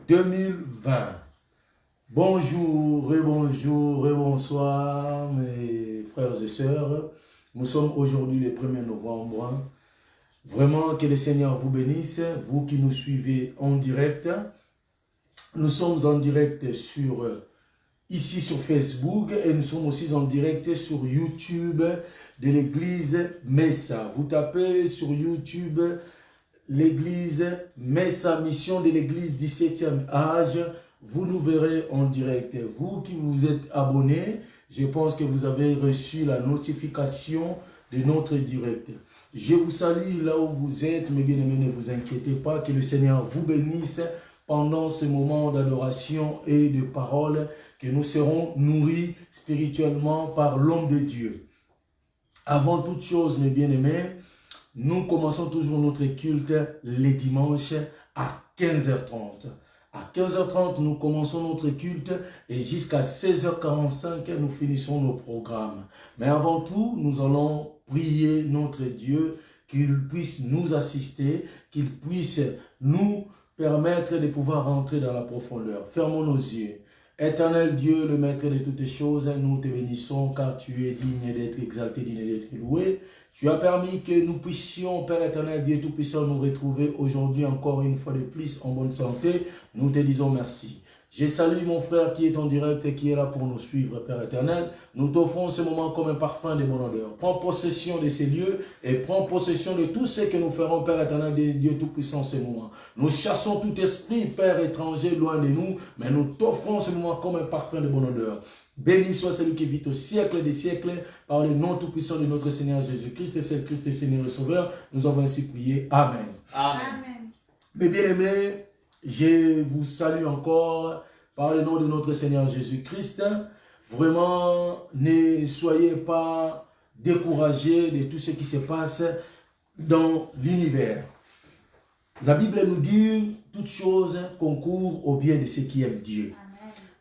2020. Bonjour et bonjour et bonsoir mes frères et sœurs. Nous sommes aujourd'hui le 1er novembre. Vraiment que le Seigneur vous bénisse, vous qui nous suivez en direct. Nous sommes en direct ici sur Facebook et nous sommes aussi en direct sur YouTube de l'église Messa. Vous tapez sur YouTube l'église Messa, mission de l'église 17e âge. Vous nous verrez en direct. Vous qui vous êtes abonnés, je pense que vous avez reçu la notification de notre direct. Je vous salue là où vous êtes, mes bien-aimés, ne vous inquiétez pas, que le Seigneur vous bénisse pendant ce moment d'adoration et de parole, que nous serons nourris spirituellement par l'homme de Dieu. Avant toute chose, mes bien-aimés, nous commençons toujours notre culte les dimanches à 15h30. À 15h30, nous commençons notre culte et jusqu'à 16h45, nous finissons nos programmes. Mais avant tout, nous allons prier notre Dieu, qu'il puisse nous assister, qu'il puisse nous permettre de pouvoir rentrer dans la profondeur. Fermons nos yeux. Éternel Dieu, le maître de toutes choses, nous te bénissons car tu es digne d'être exalté, digne d'être loué. Tu as permis que nous puissions, Père éternel, Dieu Tout-Puissant, nous retrouver aujourd'hui encore une fois de plus en bonne santé. Nous te disons merci. Je salue mon frère qui est en direct et qui est là pour nous suivre, Père éternel. Nous t'offrons ce moment comme un parfum de bonne odeur. Prends possession de ces lieux et prends possession de tout ce que nous ferons, Père éternel, Dieu Tout-Puissant, ce moment. Nous chassons tout esprit, Père étranger, loin de nous, mais nous t'offrons ce moment comme un parfum de bonne odeur. Béni soit celui qui vit au siècle des siècles, par le nom tout-puissant de notre Seigneur Jésus-Christ, c'est le Christ et Seigneur et Sauveur. Nous avons ainsi prié. Amen. Amen. Mes bien-aimés, je vous salue encore par le nom de notre Seigneur Jésus-Christ. Vraiment, ne soyez pas découragés de tout ce qui se passe dans l'univers. La Bible nous dit, toutes choses concourent au bien de ceux qui aiment Dieu.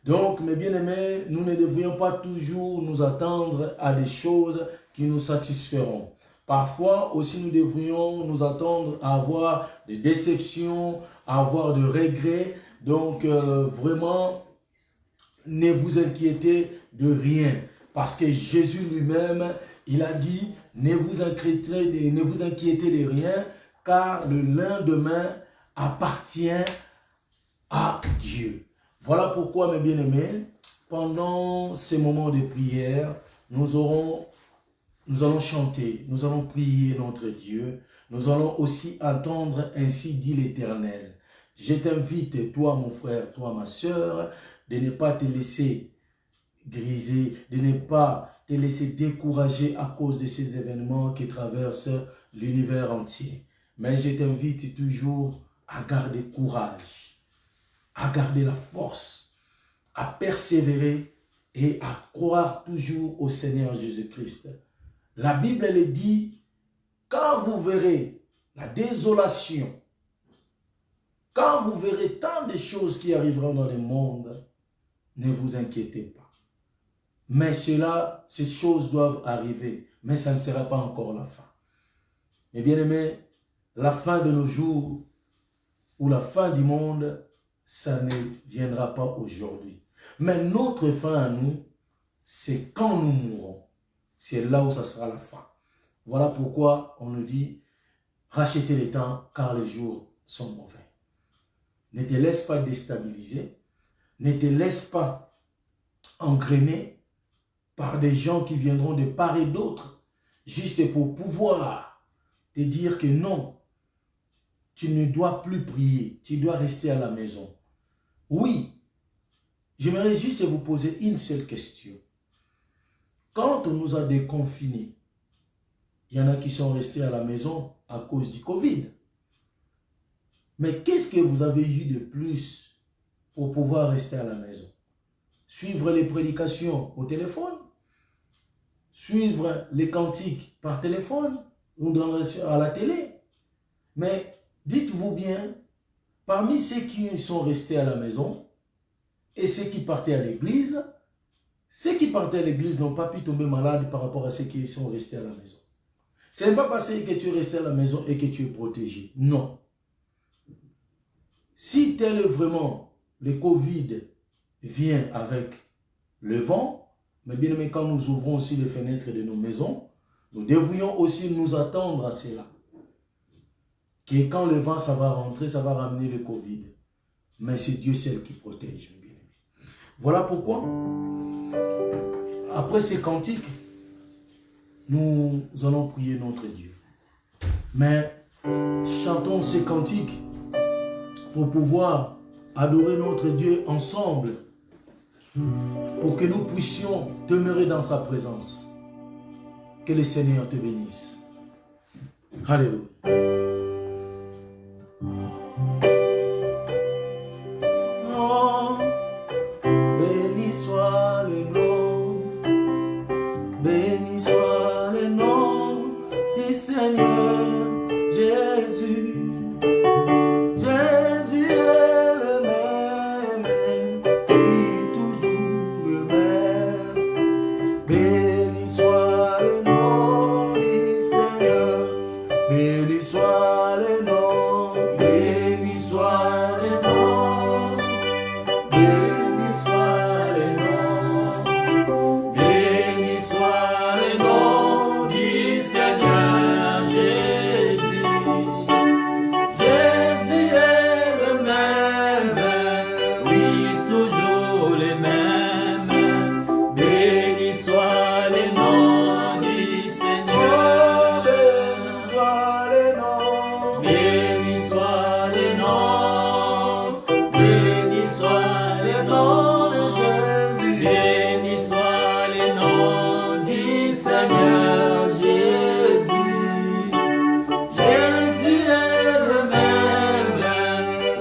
Donc, mes bien-aimés, nous ne devrions pas toujours nous attendre à des choses qui nous satisferont. Parfois aussi, nous devrions nous attendre à avoir des déceptions, à avoir des regrets. Donc, vraiment, ne vous inquiétez de rien. Parce que Jésus lui-même, il a dit, ne vous inquiétez de rien, car le lendemain appartient à Dieu. Voilà pourquoi, mes bien-aimés, pendant ces moments de prière, nous allons chanter, nous allons prier notre Dieu, nous allons aussi entendre ainsi dit l'Éternel. Je t'invite, toi mon frère, toi ma sœur, de ne pas te laisser griser, de ne pas te laisser décourager à cause de ces événements qui traversent l'univers entier. Mais je t'invite toujours à garder courage, à garder la force, à persévérer et à croire toujours au Seigneur Jésus-Christ. La Bible elle dit, quand vous verrez la désolation, quand vous verrez tant de choses qui arriveront dans le monde, ne vous inquiétez pas. Mais ces choses doivent arriver, mais ça ne sera pas encore la fin. Mais bien aimé, la fin de nos jours ou la fin du monde, ça ne viendra pas aujourd'hui. Mais notre fin à nous, c'est quand nous mourrons. C'est là où ça sera la fin. Voilà pourquoi on nous dit, rachetez les temps car les jours sont mauvais. Ne te laisse pas déstabiliser. Ne te laisse pas engrainer par des gens qui viendront de part et d'autre, juste pour pouvoir te dire que non, tu ne dois plus prier, tu dois rester à la maison. Oui, j'aimerais juste vous poser une seule question. Quand on nous a déconfinés, il y en a qui sont restés à la maison à cause du Covid. Mais qu'est-ce que vous avez eu de plus pour pouvoir rester à la maison? Suivre les prédications au téléphone? Suivre les cantiques par téléphone ou à la télé? Mais dites-vous bien, parmi ceux qui sont restés à la maison et ceux qui partaient à l'église, ceux qui partaient à l'église n'ont pas pu tomber malades par rapport à ceux qui sont restés à la maison. Ce n'est pas parce que tu es resté à la maison et que tu es protégé. Non. Si tel est vraiment le Covid vient avec le vent, mais bien aimé, quand nous ouvrons aussi les fenêtres de nos maisons, nous devrions aussi nous attendre à cela. Que quand le vent, ça va rentrer, ça va ramener le Covid. Mais c'est Dieu seul qui protège, mes bien-aimés. Voilà pourquoi, après ces cantiques, nous allons prier notre Dieu. Mais chantons ces cantiques pour pouvoir adorer notre Dieu ensemble, pour que nous puissions demeurer dans sa présence. Que le Seigneur te bénisse. Alléluia. Oh, béni soit le nom, béni soit le nom du Seigneur Jésus. Jésus est le même, oui, toujours le même. Béni soit le nom du Seigneur, béni soit le nom, béni soit le nom, béni soit le nom, béni soit le nom du Seigneur Jésus. Jésus est le même, oui, toujours le même. Béni soit le nom du Seigneur. Béni soit le nom, béni soit le nom, béni soit le nom de Jésus. Béni soit le nom du Seigneur Jésus. Jésus est le même,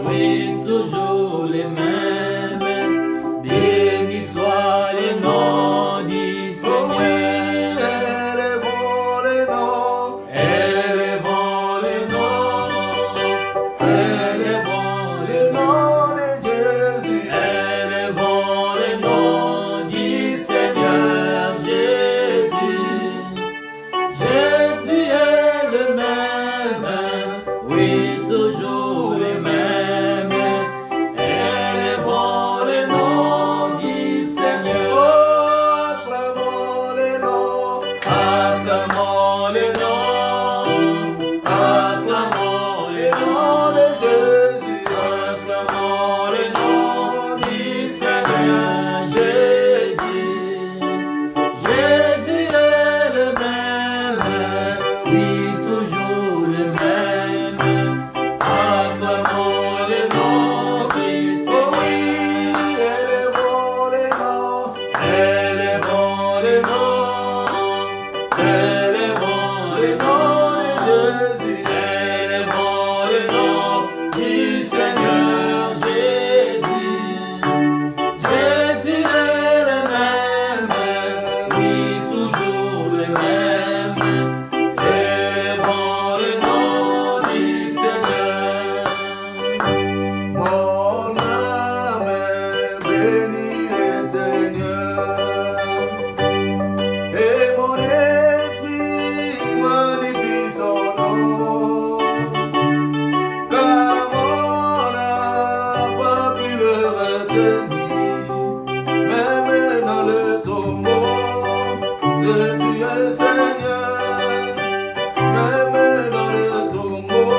oui, toujours le même. Béni soit le nom du Seigneur. Élevons le nom, élevons le nom, élevons le nom de Jésus. Élevons le nom du Seigneur Jésus. Jésus est le même, oui, toujours le même. Élevons le nom du Seigneur. Oh, acclamons le nom, acclamons le nom, acclamons le nom de Jésus. Acclamons le nom du Seigneur Jésus. Jésus est le même, oui, toujours le même. Acclamons le nom du Seigneur. Oh oui, élevons le nom, élevons le nom, élevons le nom de Jésus. Élevons le nom du Seigneur Jésus. Jésus est le même, oui, toujours le même. Élevons le nom du Seigneur. Mon âme bénit le Seigneur, et mon esprit magnifie son nom. Car mon âme n'a pas pu le retenir, même dans le tombeau, Jésus est Seigneur. Même dans le tombeau,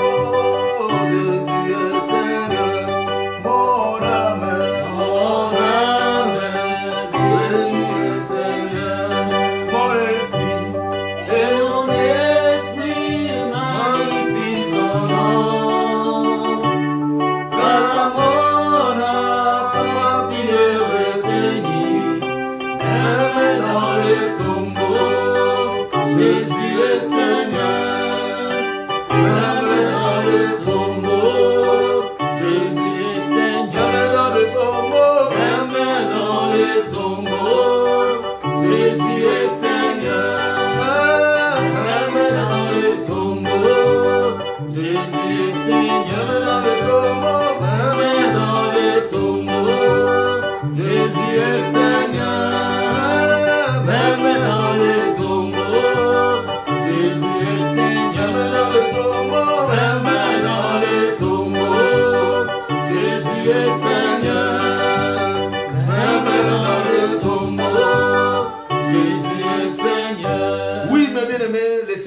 Jésus est Seigneur. Mon âme bénit le Seigneur. Mon esprit et mon esprit magnifie son nom. Car mon âme n'a pas pu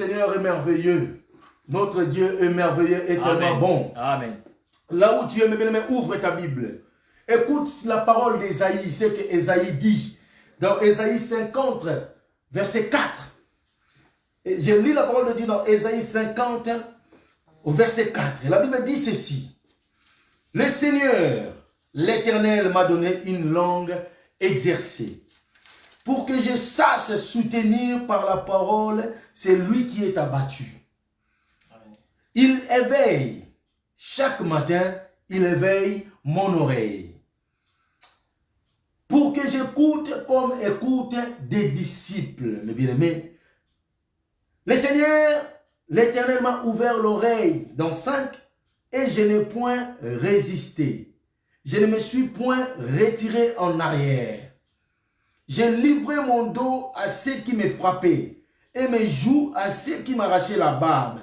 Seigneur est merveilleux. Notre Dieu est merveilleux et tellement bon. Amen. Là où tu es, mes bien-aimés, ouvre ta Bible. Écoute la parole d'Ésaïe, ce que Ésaïe dit. Dans Ésaïe 50, verset 4. Et je lis la parole de Dieu dans Ésaïe 50, au verset 4. Et la Bible dit ceci. Le Seigneur, l'Éternel, m'a donné une langue exercée, pour que je sache soutenir par la parole celui qui est abattu. Amen. Il éveille, chaque matin, il éveille mon oreille, pour que j'écoute comme écoute des disciples. Mes bien-aimés, le Seigneur, l'Éternel m'a ouvert l'oreille dans 5 et je n'ai point résisté. Je ne me suis point retiré en arrière. J'ai livré mon dos à ceux qui me frappaient et mes joues à ceux qui m'arrachaient la barbe.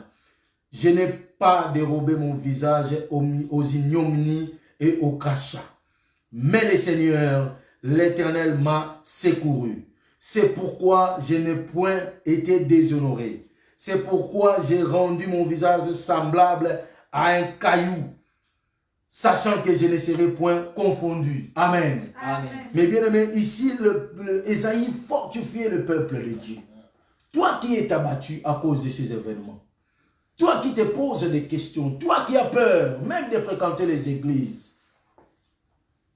Je n'ai pas dérobé mon visage aux ignominies et aux crachats. Mais le Seigneur, l'Éternel m'a secouru. C'est pourquoi je n'ai point été déshonoré. C'est pourquoi j'ai rendu mon visage semblable à un caillou, sachant que je ne serai point confondu. Amen. Amen. Mais bien aimé, ici, Ésaïe fortifiait le peuple de Dieu. Toi qui es abattu à cause de ces événements, toi qui te poses des questions, toi qui as peur même de fréquenter les églises,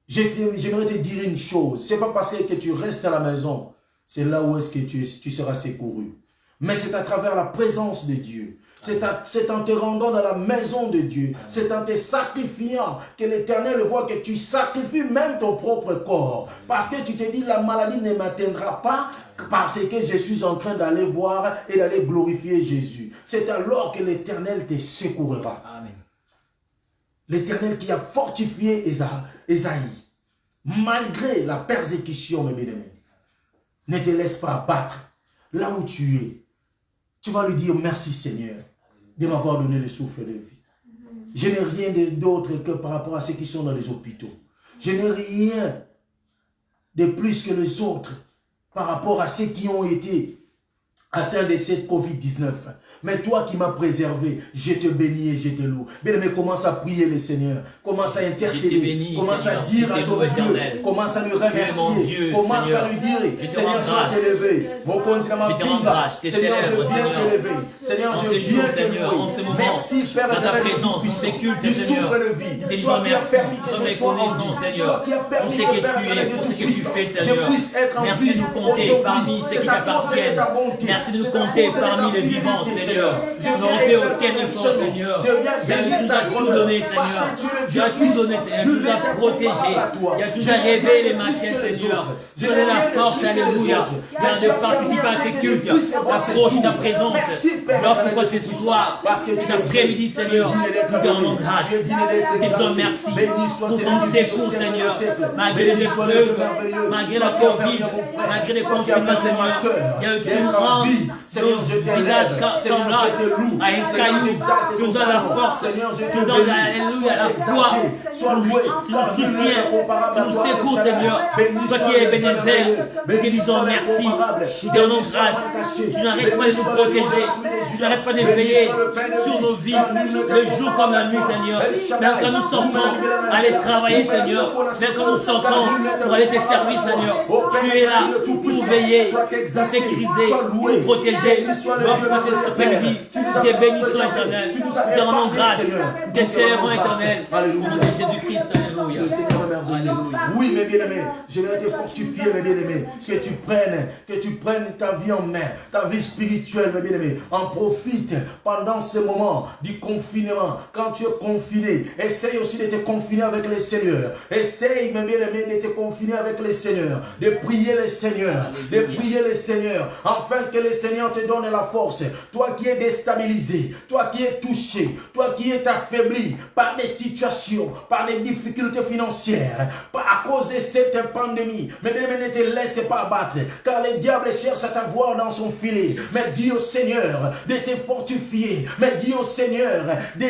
j'aimerais te dire une chose. Ce n'est pas parce que tu restes à la maison, c'est là où est-ce que tu seras secouru. Mais c'est à travers la présence de Dieu. C'est en te rendant dans la maison de Dieu. C'est en te sacrifiant que l'Éternel voit que tu sacrifies même ton propre corps. Parce que tu te dis, la maladie ne m'atteindra pas parce que je suis en train d'aller voir et d'aller glorifier Jésus. C'est alors que l'Éternel te secourira. L'Éternel qui a fortifié Ésaïe, malgré la persécution, mes bien-aimés, ne te laisse pas abattre là où tu es. Tu vas lui dire merci Seigneur de m'avoir donné le souffle de vie. Je n'ai rien d'autre que par rapport à ceux qui sont dans les hôpitaux. Je n'ai rien de plus que les autres par rapport à ceux qui ont été atteints de cette Covid-19. Mais toi qui m'as préservé, je te bénis et je te loue. Bien-aimé, commence à prier le Seigneur. Commence à intercéder. Commence à dire à ton Dieu. Commence à lui remercier. Commence à lui dire, Seigneur, sois élevé. Mon continent Seigneur, je viens t'élever. Seigneur, je viens t'élever. Merci, Père éternel, du souffle de vie. Toi qui as permis que je sois en vie. Toi qui as permis que je puisse être en vie. Merci de nous compter parmi ceux qui t'appartiennent. Merci de nous compter parmi les vivants, Seigneur. Nous n'avons fait aucun effort, Seigneur. Tu nous as tout donné, Seigneur. Tu as tout donné, Seigneur. Tu nous as protégés. Tu nous as révélé les matières, Seigneur. Tu nous as donné la force, alléluia, de participer à ces cultes, d'approcher ta présence. Alors pourquoi ce soir, cet après-midi, Seigneur, nous te rendons grâce. Nous te disons merci pour ton secours, Seigneur. Malgré les épreuves, malgré la Covid, malgré les confinements, Seigneur, il y a eu tout nos visages semblables à un caillou. Tu nous donnes la force, tu nous donnes la foi, tu nous soutiens, tu nous secours, Seigneur. Toi qui es Ebenezer, nous te disons merci, nous te rendons grâce. Tu n'arrêtes pas de nous protéger, tu n'arrêtes pas de veiller sur nos vies, le jour comme la nuit, Seigneur. Même quand nous sortons, aller travailler, Seigneur, même quand nous sortons pour aller te servir, Seigneur, tu es là pour veiller, pour sécuriser, pour protéger. Voir passer cet après-midi, des bénissions éternelles, nous te rendons grâce, des célébrons éternels, au nom de Jésus-Christ, alléluia. Oui, mes bien-aimés, je vais te fortifier, mes bien-aimés, que tu prennes ta vie en main, ta vie spirituelle, mes bien-aimés. En profite pendant ce moment du confinement. Quand tu es confiné, essaye aussi de te confiner avec le Seigneur. Essaye, mes bien-aimés, de te confiner avec le Seigneur, de prier le Seigneur, de prier le Seigneur, afin que le Seigneur te donne la force. Toi qui es déstabilisé, toi qui es touché, toi qui es affaibli par des situations, par des difficultés financières, Père, à cause de cette pandémie, mais bien ne te laisse pas abattre, car le diable cherche à t'avoir dans son filet. Mais dis au Seigneur de te fortifier, mais dis au Seigneur de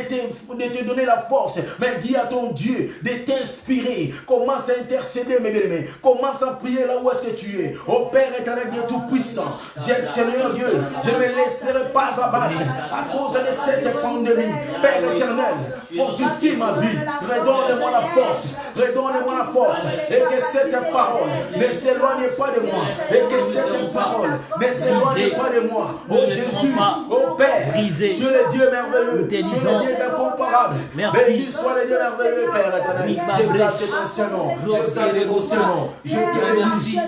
te donner la force, mais dis à ton Dieu de t'inspirer. Commence à intercéder, mes bien-aimés. Commence à prier là où est-ce que tu es. Ô Père éternel, Dieu tout-puissant, Seigneur Dieu, je ne me laisserai pas abattre à cause de cette pandémie. Père éternel, fortifie ma vie, redonne-moi la force, redonne-moi la force, et que cette parole ne s'éloigne pas de moi, et que cette parole ne s'éloigne pas de moi. Oh Jésus, oh Père, tu es le Dieu merveilleux, tu es le Dieu incomparable. Béni soit le Dieu merveilleux, Père éternel. J'exalte ton Saint-Nom, j'exalte ton Saint-Nom, je te bénis,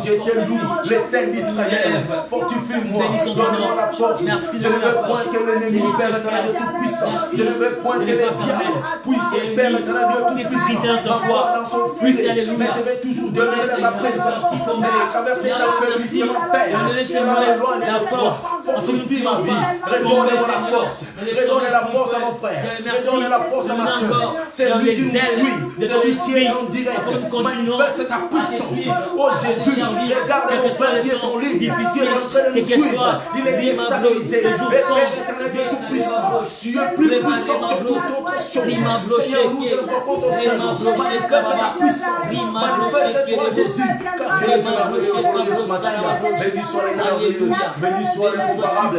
je te loue, les saints d'Israël. Fortifie-moi, donne-moi la force. Je ne veux point que l'ennemi, Père éternel, de tout puissant, je ne veux point que le diable puisse, Père éternel, de tout puissant, m'avoir dans son filet. Mais je vais toujours donner la présence, mais à travers cet affaiblissement, Père, je m'éloigne de toi. Fortifie ma vie, redonne-moi la force, redonne la force à mon frère, redonne la force à ma soeur. C'est lui qui nous suit, c'est lui qui est en direct. Manifeste ta puissance. Oh Jésus, regarde mon frère qui est en ligne, qui est en train de nous suivre. Il est déstabilisé. Et Père éternel, Dieu tout puissant, tu es plus puissant que toutes autres choses. Seigneur, nous élevons contre ton Seigneur. Manifeste ta puissance. Manifeste-toi, Jésus, car tu es merveilleux, Massia. Béni soit le merveilleux, béni soit l'incomparable,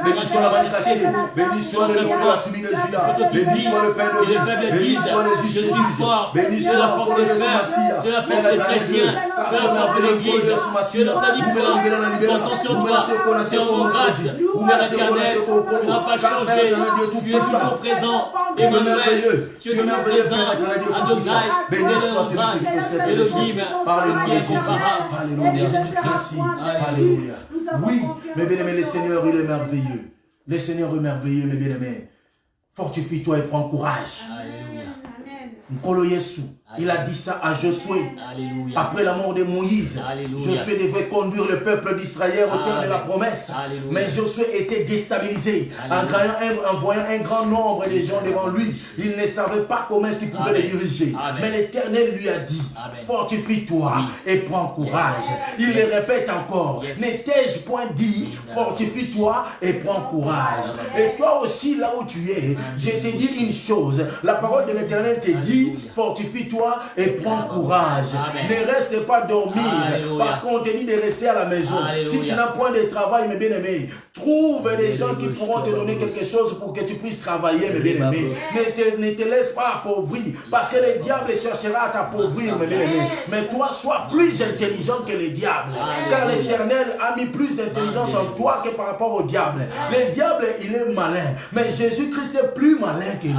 béni soit la vanne cachée, béni soit le nom de la tribu de Juda, béni soit le Père de Dieu, béni soit le juge des juges, béni soit la force de Massia. Tu es la force des chrétiens, tu es la force de l'Église, tu es notre victoire, comptons sur toi, sur ton grâce, Père éternel, tu n'as pas changé, tu es toujours présent, Emmanuel, tu es toujours présent, Adonai, Elohim, qui est comparable. Alléluia, merci, alléluia. Oui, mes bien-aimés, le Seigneur, il est merveilleux. Le Seigneur est merveilleux, mes bien-aimés. Fortifie-toi et prends courage. Alléluia. Nkolo Yesu, il a dit ça à Josué. Alléluia. Après la mort de Moïse, Alléluia. Josué devait conduire le peuple d'Israël au terme de la promesse. Alléluia. Mais Josué était déstabilisé. En voyant un grand nombre de gens devant lui, il ne savait pas comment est-ce qu'il pouvait les diriger. Amen. Mais l'Éternel lui a dit, fortifie-toi et prends courage. Il le répète encore, n'étais-je point dit, fortifie-toi et prends courage. Et toi aussi, là où tu es, je te dis une chose, la parole de l'Éternel te dit, fortifie-toi et prends courage. Ne reste pas dormir parce qu'on te dit de rester à la maison. Si tu n'as point de travail, mes bien-aimés, trouve des gens qui pourront te donner quelque chose pour que tu puisses travailler, mes bien-aimés. Ne te laisse pas appauvrir parce que le diable cherchera à t'appauvrir, mes bien-aimés. Mais toi, sois plus intelligent que le diable. Car l'Éternel a mis plus d'intelligence en toi que par rapport au diable. Le diable, il est malin. Mais Jésus-Christ est plus malin que lui.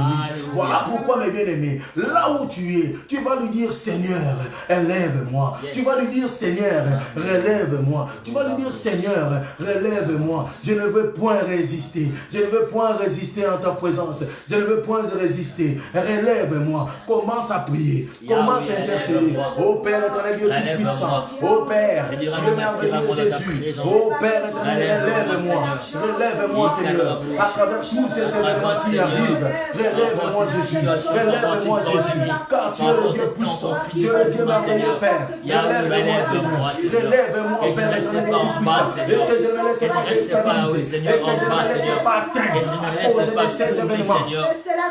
Voilà pourquoi, mes bien-aimés, là où tu es, tu vas lui dire, Seigneur, élève-moi. Tu vas lui dire, Seigneur, relève-moi. Tu vas lui dire, Seigneur, relève-moi. Je ne veux point résister. Je ne veux point résister en ta présence. Je ne veux point résister. Relève-moi. Commence à prier. Commence à intercéder. Ô Père éternel, Dieu tout-puissant. Ô Père, Dieu merveilleux Jésus. Ô Père éternel, relève-moi. Relève-moi, Seigneur. À travers tous ces événements qui arrivent. Relève-moi, Jésus. Relève-moi, Jésus. Car tu es le Dieu puissant. Tu es le Dieu merveilleux, Père. Relève-moi, Seigneur. Relève-moi, Père éternel, Dieu tout-puissant. Et que je ne laisse pas déstabiliser. Et que je ne me laisse pas atteindre à cause de ces événements.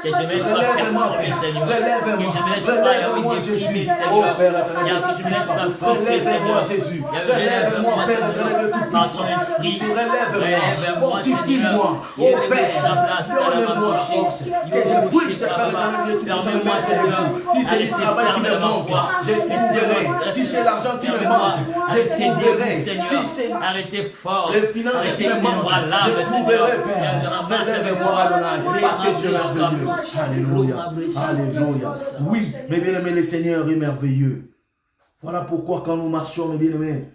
Relève-moi, Père. Relève-moi, Jésus. Oh Père éternel, relève-moi, Jésus. Relève-moi, Père éternel, Dieu tout-puissant. Relève-moi, fortifie-moi. Oh Père, donne-moi force. Que je puisse, Père éternel, Dieu tout-puissant, me mettre debout. Si c'est le travail qui me manque, je trouverai. Si c'est l'argent qui me manque, je trouverai. Si c'est à rester fort, les finances qui me manquent, je trouverai, Père. Relève-moi, Adonai, parce que tu es merveilleux. Alléluia. Alléluia. Oui, mes bien-aimés, le Seigneur est merveilleux. Voilà pourquoi quand nous marchons, mes bien-aimés,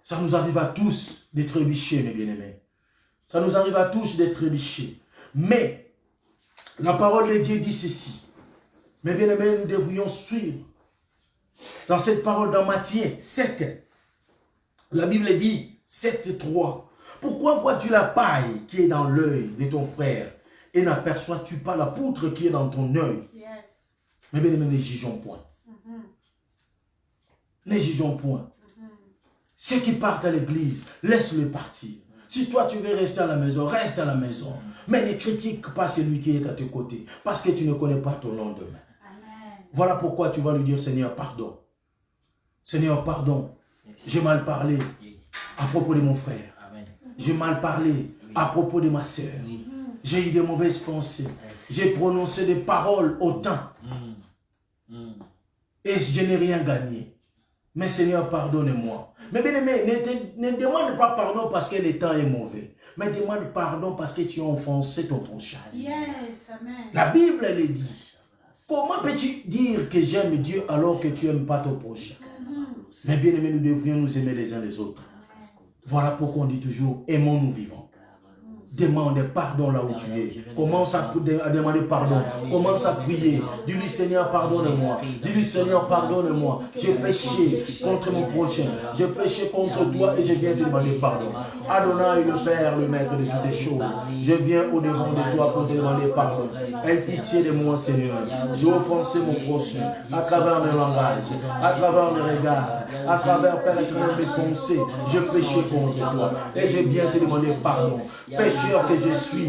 ça nous arrive à tous d'être trébucher, mes bien-aimés. Ça nous arrive à tous d'être trébucher. Mais, la parole de Dieu dit ceci. Mes bien-aimés, nous devrions suivre. Dans cette parole dans Matthieu 7, la Bible dit 7:3. Pourquoi vois-tu la paille qui est dans l'œil de ton frère et n'aperçois-tu pas la poutre qui est dans ton œil? Mais bien aimé, ne jugeons point. Ne jugeons point. Ceux qui partent à l'église, laisse-le partir. Si toi tu veux rester à la maison, reste à la maison. Mais ne critique pas celui qui est à tes côtés, parce que tu ne connais pas ton lendemain. Voilà pourquoi tu vas lui dire, Seigneur, pardon. Seigneur, pardon. J'ai mal parlé à propos de mon frère. J'ai mal parlé à propos de ma sœur. J'ai eu de mauvaises pensées. J'ai prononcé des paroles autant. Et je n'ai rien gagné. Mais Seigneur, pardonne-moi. Mais bien aimé, ne demande pas pardon parce que le temps est mauvais. Mais demande pardon parce que tu as offensé ton prochain. La Bible, elle dit. Comment peux-tu dire que j'aime Dieu alors que tu n'aimes pas ton prochain? Mais bien aimé, nous devrions nous aimer les uns les autres. Voilà pourquoi on dit toujours, aimons-nous vivants. Demande pardon là où tu es. Commence à demander pardon. Commence à prier. Dis-lui, Seigneur, pardonne-moi. Dis-lui, Seigneur, pardonne-moi. J'ai péché contre mon prochain. J'ai péché contre toi et je viens te demander pardon. Adonai, le Père, le Maître de toutes les choses. Je viens au-devant de toi pour te demander pardon. Aie pitié de moi, Seigneur. J'ai offensé mon prochain à travers mes langages, à travers mes regards, à travers, Père éternel, mes pensées. J'ai péché contre toi et je viens te demander pardon. Pécheur que je suis,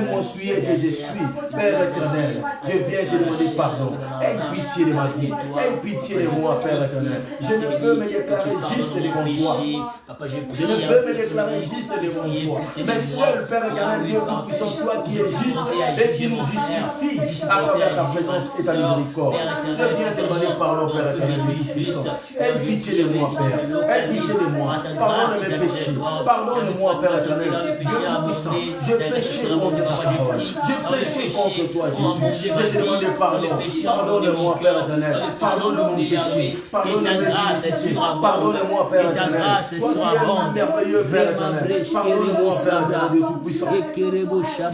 monsuier que je suis, Père éternel, je viens te demander pardon. Aie pitié de ma vie, aie pitié de moi, Père éternel. Je ne peux me déclarer juste devant toi. Je ne peux me déclarer juste devant toi. Mais seul, Père éternel, Dieu Tout-Puissant, toi qui es juste et qui nous justifie à travers ta présence et ta miséricorde. Je viens te demander pardon, Père éternel, Dieu Tout-Puissant. Aie pitié de moi, Père. Aie pitié de moi. Pardonne mes péchés. Pardonne-moi, Père éternel. J'ai péché contre ta parole. J'ai péché contre toi, Jésus. Je te demande pardon. Pardonne-moi, Père éternel. Pardonne mon péché. Pardonne mes péchés. Pardonne-moi, Père éternel. Toi qui es merveilleux, Père éternel. Pardonne-moi, Père éternel, Dieu Tout-Puissant.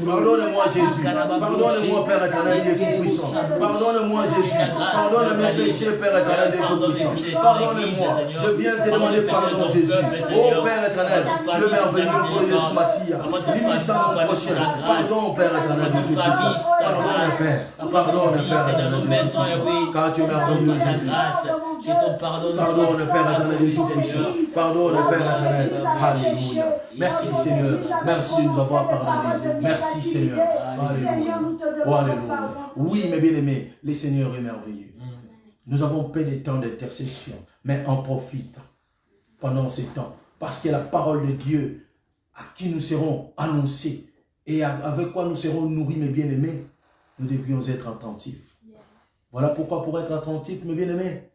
Pardonne-moi, Jésus. Pardonne-moi, Père éternel, Dieu Tout-Puissant. Pardonne-moi, Jésus. Pardonne mes péchés, Père éternel, Dieu Tout-Puissant. Pardonne-moi. Je viens te demander pardon, Jésus. Oh, Père éternel, tu es merveilleux pour Jésus Massia. L'immiscent mon prochain. Pardon, Père éternel, Dieu Tout-Puissant. Pardon, Père. Pardon, Père éternel, Dieu Tout-Puissant. Car tu es merveilleux, Jésus. Pardon, Père éternel, Dieu Tout-Puissant. Pardon, Père éternel. Alléluia. Merci, Seigneur. Merci de nous avoir pardonné. Merci, Seigneur. Alléluia. Oh, alléluia. Oui, mes bien-aimés, le Seigneur est merveilleux. Nous avons peu de temps d'intercession, mais on profite pendant ces temps. Parce que la parole de Dieu à qui nous serons annoncés et avec quoi nous serons nourris, mes bien-aimés, nous devrions être attentifs. Voilà pourquoi pour être attentifs, mes bien-aimés,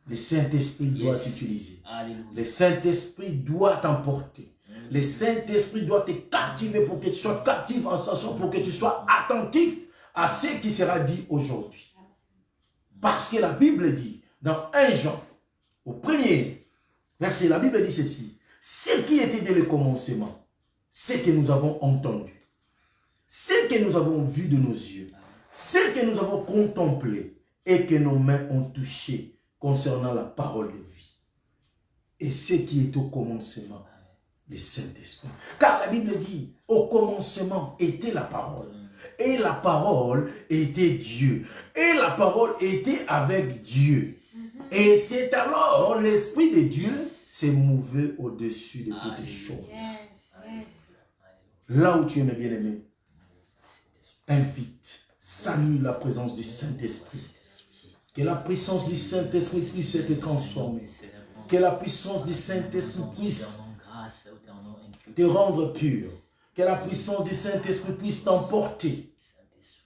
le Saint-Esprit doit t'utiliser. Le Saint-Esprit doit t'emporter. Le Saint-Esprit doit te captiver pour que tu sois captif en sachant, pour que tu sois attentif à ce qui sera dit aujourd'hui. Parce que la Bible dit, dans 1 Jean, au premier verset, la Bible dit ceci: ce qui était dès le commencement, ce que nous avons entendu, ce que nous avons vu de nos yeux, ce que nous avons contemplé et que nos mains ont touché concernant la parole de vie. Et ce qui est au commencement, le Saint-Esprit. Car la Bible dit, au commencement était la parole. Et la parole était Dieu. Et la parole était avec Dieu. Et c'est alors l'Esprit de Dieu s'est mouvé au-dessus de toutes les choses. Là où tu es, mes bien-aimés, invite, salue la présence du Saint-Esprit. Que la puissance du Saint-Esprit puisse te transformer. Que la puissance du Saint-Esprit puisse te rendre pur. Que la puissance du Saint-Esprit puisse t'emporter.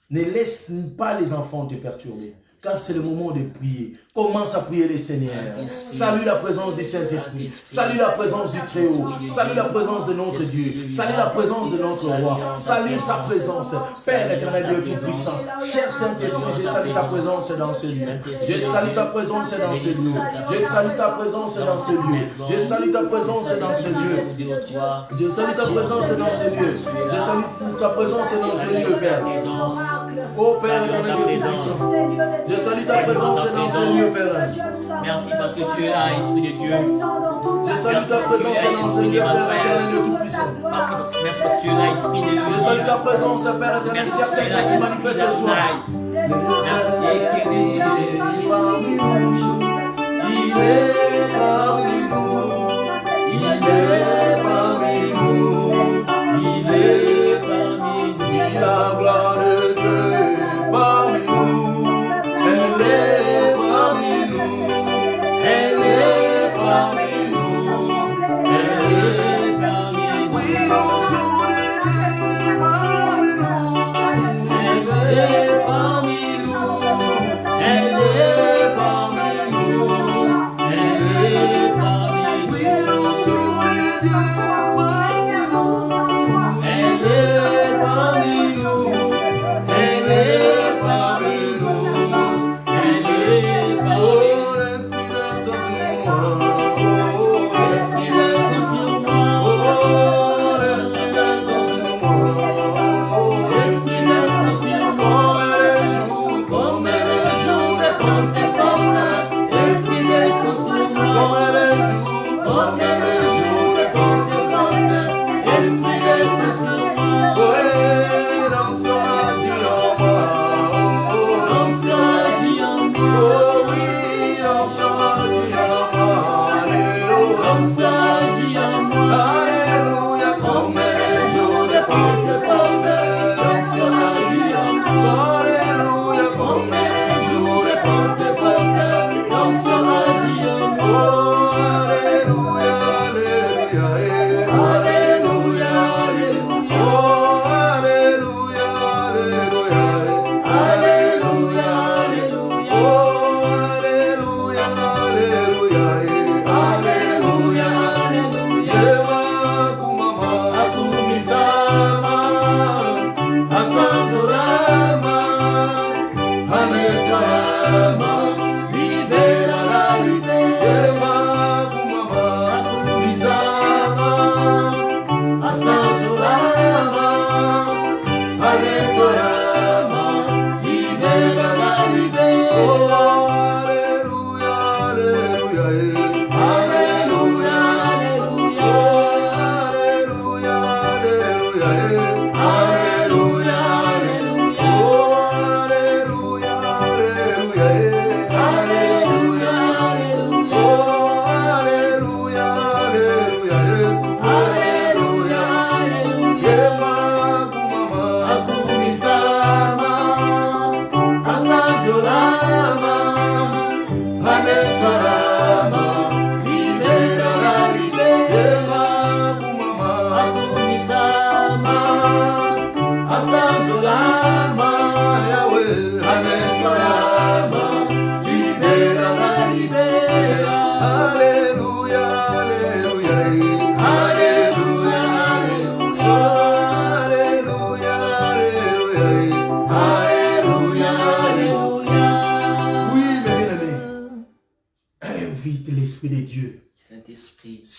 Ne laisse pas les enfants te perturber. Car c'est le moment de prier. Commence à prier le Seigneur. Salue la présence du Saint-Esprit. Salue la présence du Très-Haut. Salue la présence de notre Dieu. Salue la présence de notre Roi. Salue sa présence. Père éternel, Dieu Tout-Puissant. Cher Saint-Esprit, je salue ta présence dans ce lieu. Je salue ta présence dans ce lieu. Je salue ta présence dans ce lieu. Je salue ta présence dans ce lieu. Je salue ta présence dans ce lieu. Je salue ta présence dans ce lieu, Père. Oh Père éternel, Dieu Tout-Puissant. Je salue ta présence dans ce lieu, Père. Merci parce que tu es là, Esprit de Dieu. Je salue ta présence dans ce lieu, Père éternel, Dieu Tout-Puissant. Merci parce que tu es là, Esprit de Dieu. Je salue ta présence, Père éternel, cher Saint-Esprit, manifeste-toi.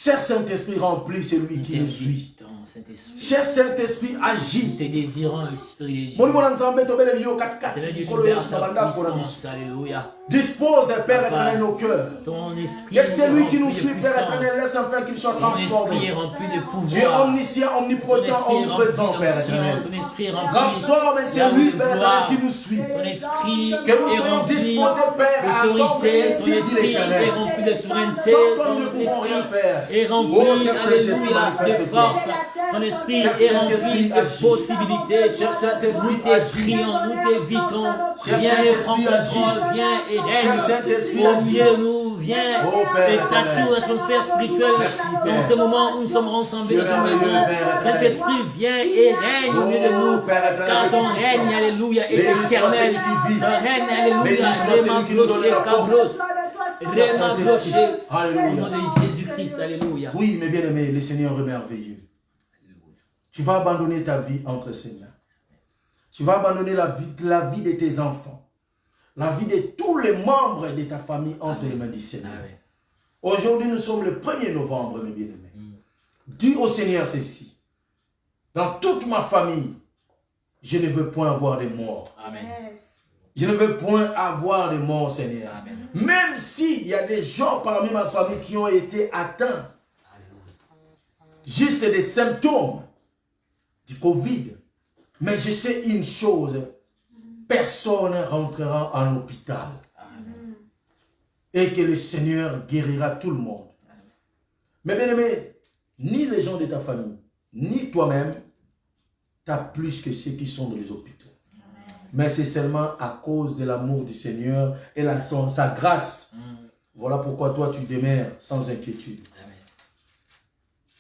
Cher Saint-Esprit, remplis celui qui nous suit. Cher Saint-Esprit, agis. Tes désirants, Esprit de Dieu. Alléluia. Dispose, Père éternel, nos cœurs. Ton esprit Que celui qui nous suit, Père éternel, laisse enfin qu'il soit transformé. Ton esprit est rempli de pouvoir. Tu es omniscient, omnipotent, omniprésent, Père éternel. Ton esprit est rempli transforme celui, Père éternel, qui nous suit. Ton esprit que nous soyons disposés, Père, à attendre ainsi dit l'Éternel. Est rempli de souveraineté. Sans toi, nous ne pouvons rien faire. Est rempli, alléluia, de force. Ton esprit est rempli de possibilités. Cher Saint-Esprit, nous t'écrions, nous t'évitons. Viens et prends contrôle, viens et règne au milieu de nous, viens et sature le transfert spirituel dans ce moment où nous sommes rassemblés dans une maison. Saint-Esprit, viens et règne au milieu de nous, car ton règne, alléluia, est éternel. Ton règne, alléluia, au nom de Jésus-Christ, alléluia. Oui, mes bien-aimés, le Seigneur est merveilleux. Tu vas abandonner ta vie entre ses mains. Tu vas abandonner la vie de tes enfants. La vie de tous les membres de ta famille entre les mains du Seigneur. Aujourd'hui, nous sommes le 1er novembre, mes bien-aimés. Dis au Seigneur ceci. Dans toute ma famille, je ne veux point avoir de morts. Amen. Je ne veux point avoir de morts, Seigneur. Amen. Même s'il y a des gens parmi ma famille qui ont été atteints, juste des symptômes du Covid. Mais je sais une chose, personne rentrera en hôpital. Amen. Et que le Seigneur guérira tout le monde. Amen. Mais bien aimé, ni les gens de ta famille, ni toi-même, tu as plus que ceux qui sont dans les hôpitaux. Amen. Mais c'est seulement à cause de l'amour du Seigneur et sa grâce. Voilà pourquoi toi tu demeures sans inquiétude. Amen.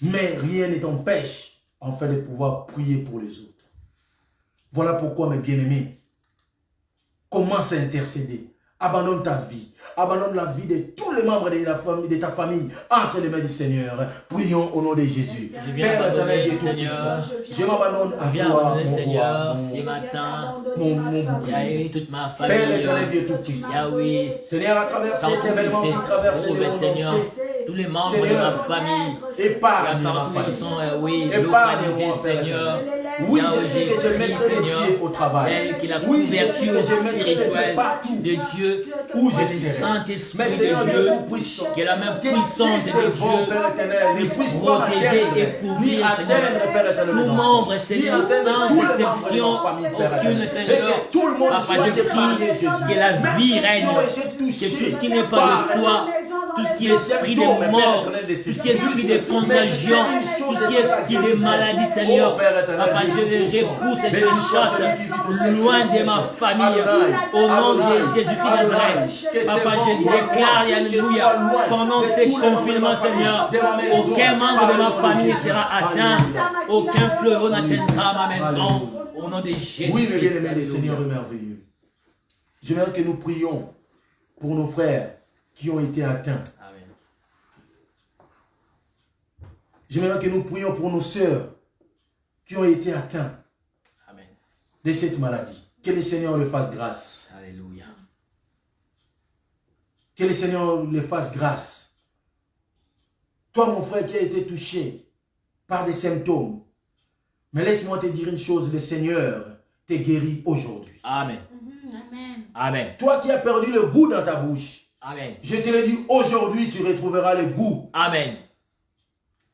Mais rien ne t'empêche en fait de pouvoir prier pour les autres. Voilà pourquoi mes bien-aimés, commence à intercéder. Abandonne ta vie. Abandonne la vie de tous les membres de ta famille entre les mains du Seigneur. Prions au nom de Jésus. Père éternel, Dieu Seigneur, je m'abandonne à toi, mon Seigneur, ce matin, toute ma famille. Père éternel, Dieu Tout-Puissant. Seigneur, à travers cet événement qui traverse le Seigneur, tous les membres de ma famille, épargne ma famille. Ils sont, localisés, Seigneur. Oui, je sais que je mettrai le pied au travail. Qu'il a couverture spirituelle de Dieu, où je le Saint-Esprit de Dieu, qui est la même puissante de Dieu, puisse protéger et couvrir, Seigneur, tout membre, Seigneur, sans exception, aucune, Seigneur, Papa, je prie que la vie règne, que tout ce qui n'est pas de toi, tout ce qui est esprit de mort, tout ce qui est esprit de contagion, tout ce qui est esprit de maladie, Seigneur, Papa, je les repousse et je les chasse loin de ma famille, au nom de Jésus-Christ Nazareth. Papa, je déclare, alléluia, pendant ces confinements, Seigneur, aucun membre de ma famille ne sera atteint, aucun fleuron n'atteindra ma maison, au nom de Jésus-Christ. Oui, mes bien-aimés, le Seigneur est merveilleux. J'aimerais que nous prions pour nos frères qui ont été atteints. Amen. J'aimerais que nous prions pour nos sœurs qui ont été atteints. Amen. De cette maladie. Que le Seigneur leur fasse grâce. Alléluia. Que le Seigneur leur fasse grâce. Toi, mon frère, qui a été touché par des symptômes, mais laisse-moi te dire une chose, le Seigneur te guérit aujourd'hui. Amen. Amen. Amen. Toi qui as perdu le goût dans ta bouche, Amen. Je te le dis, aujourd'hui, tu retrouveras le goût. Amen.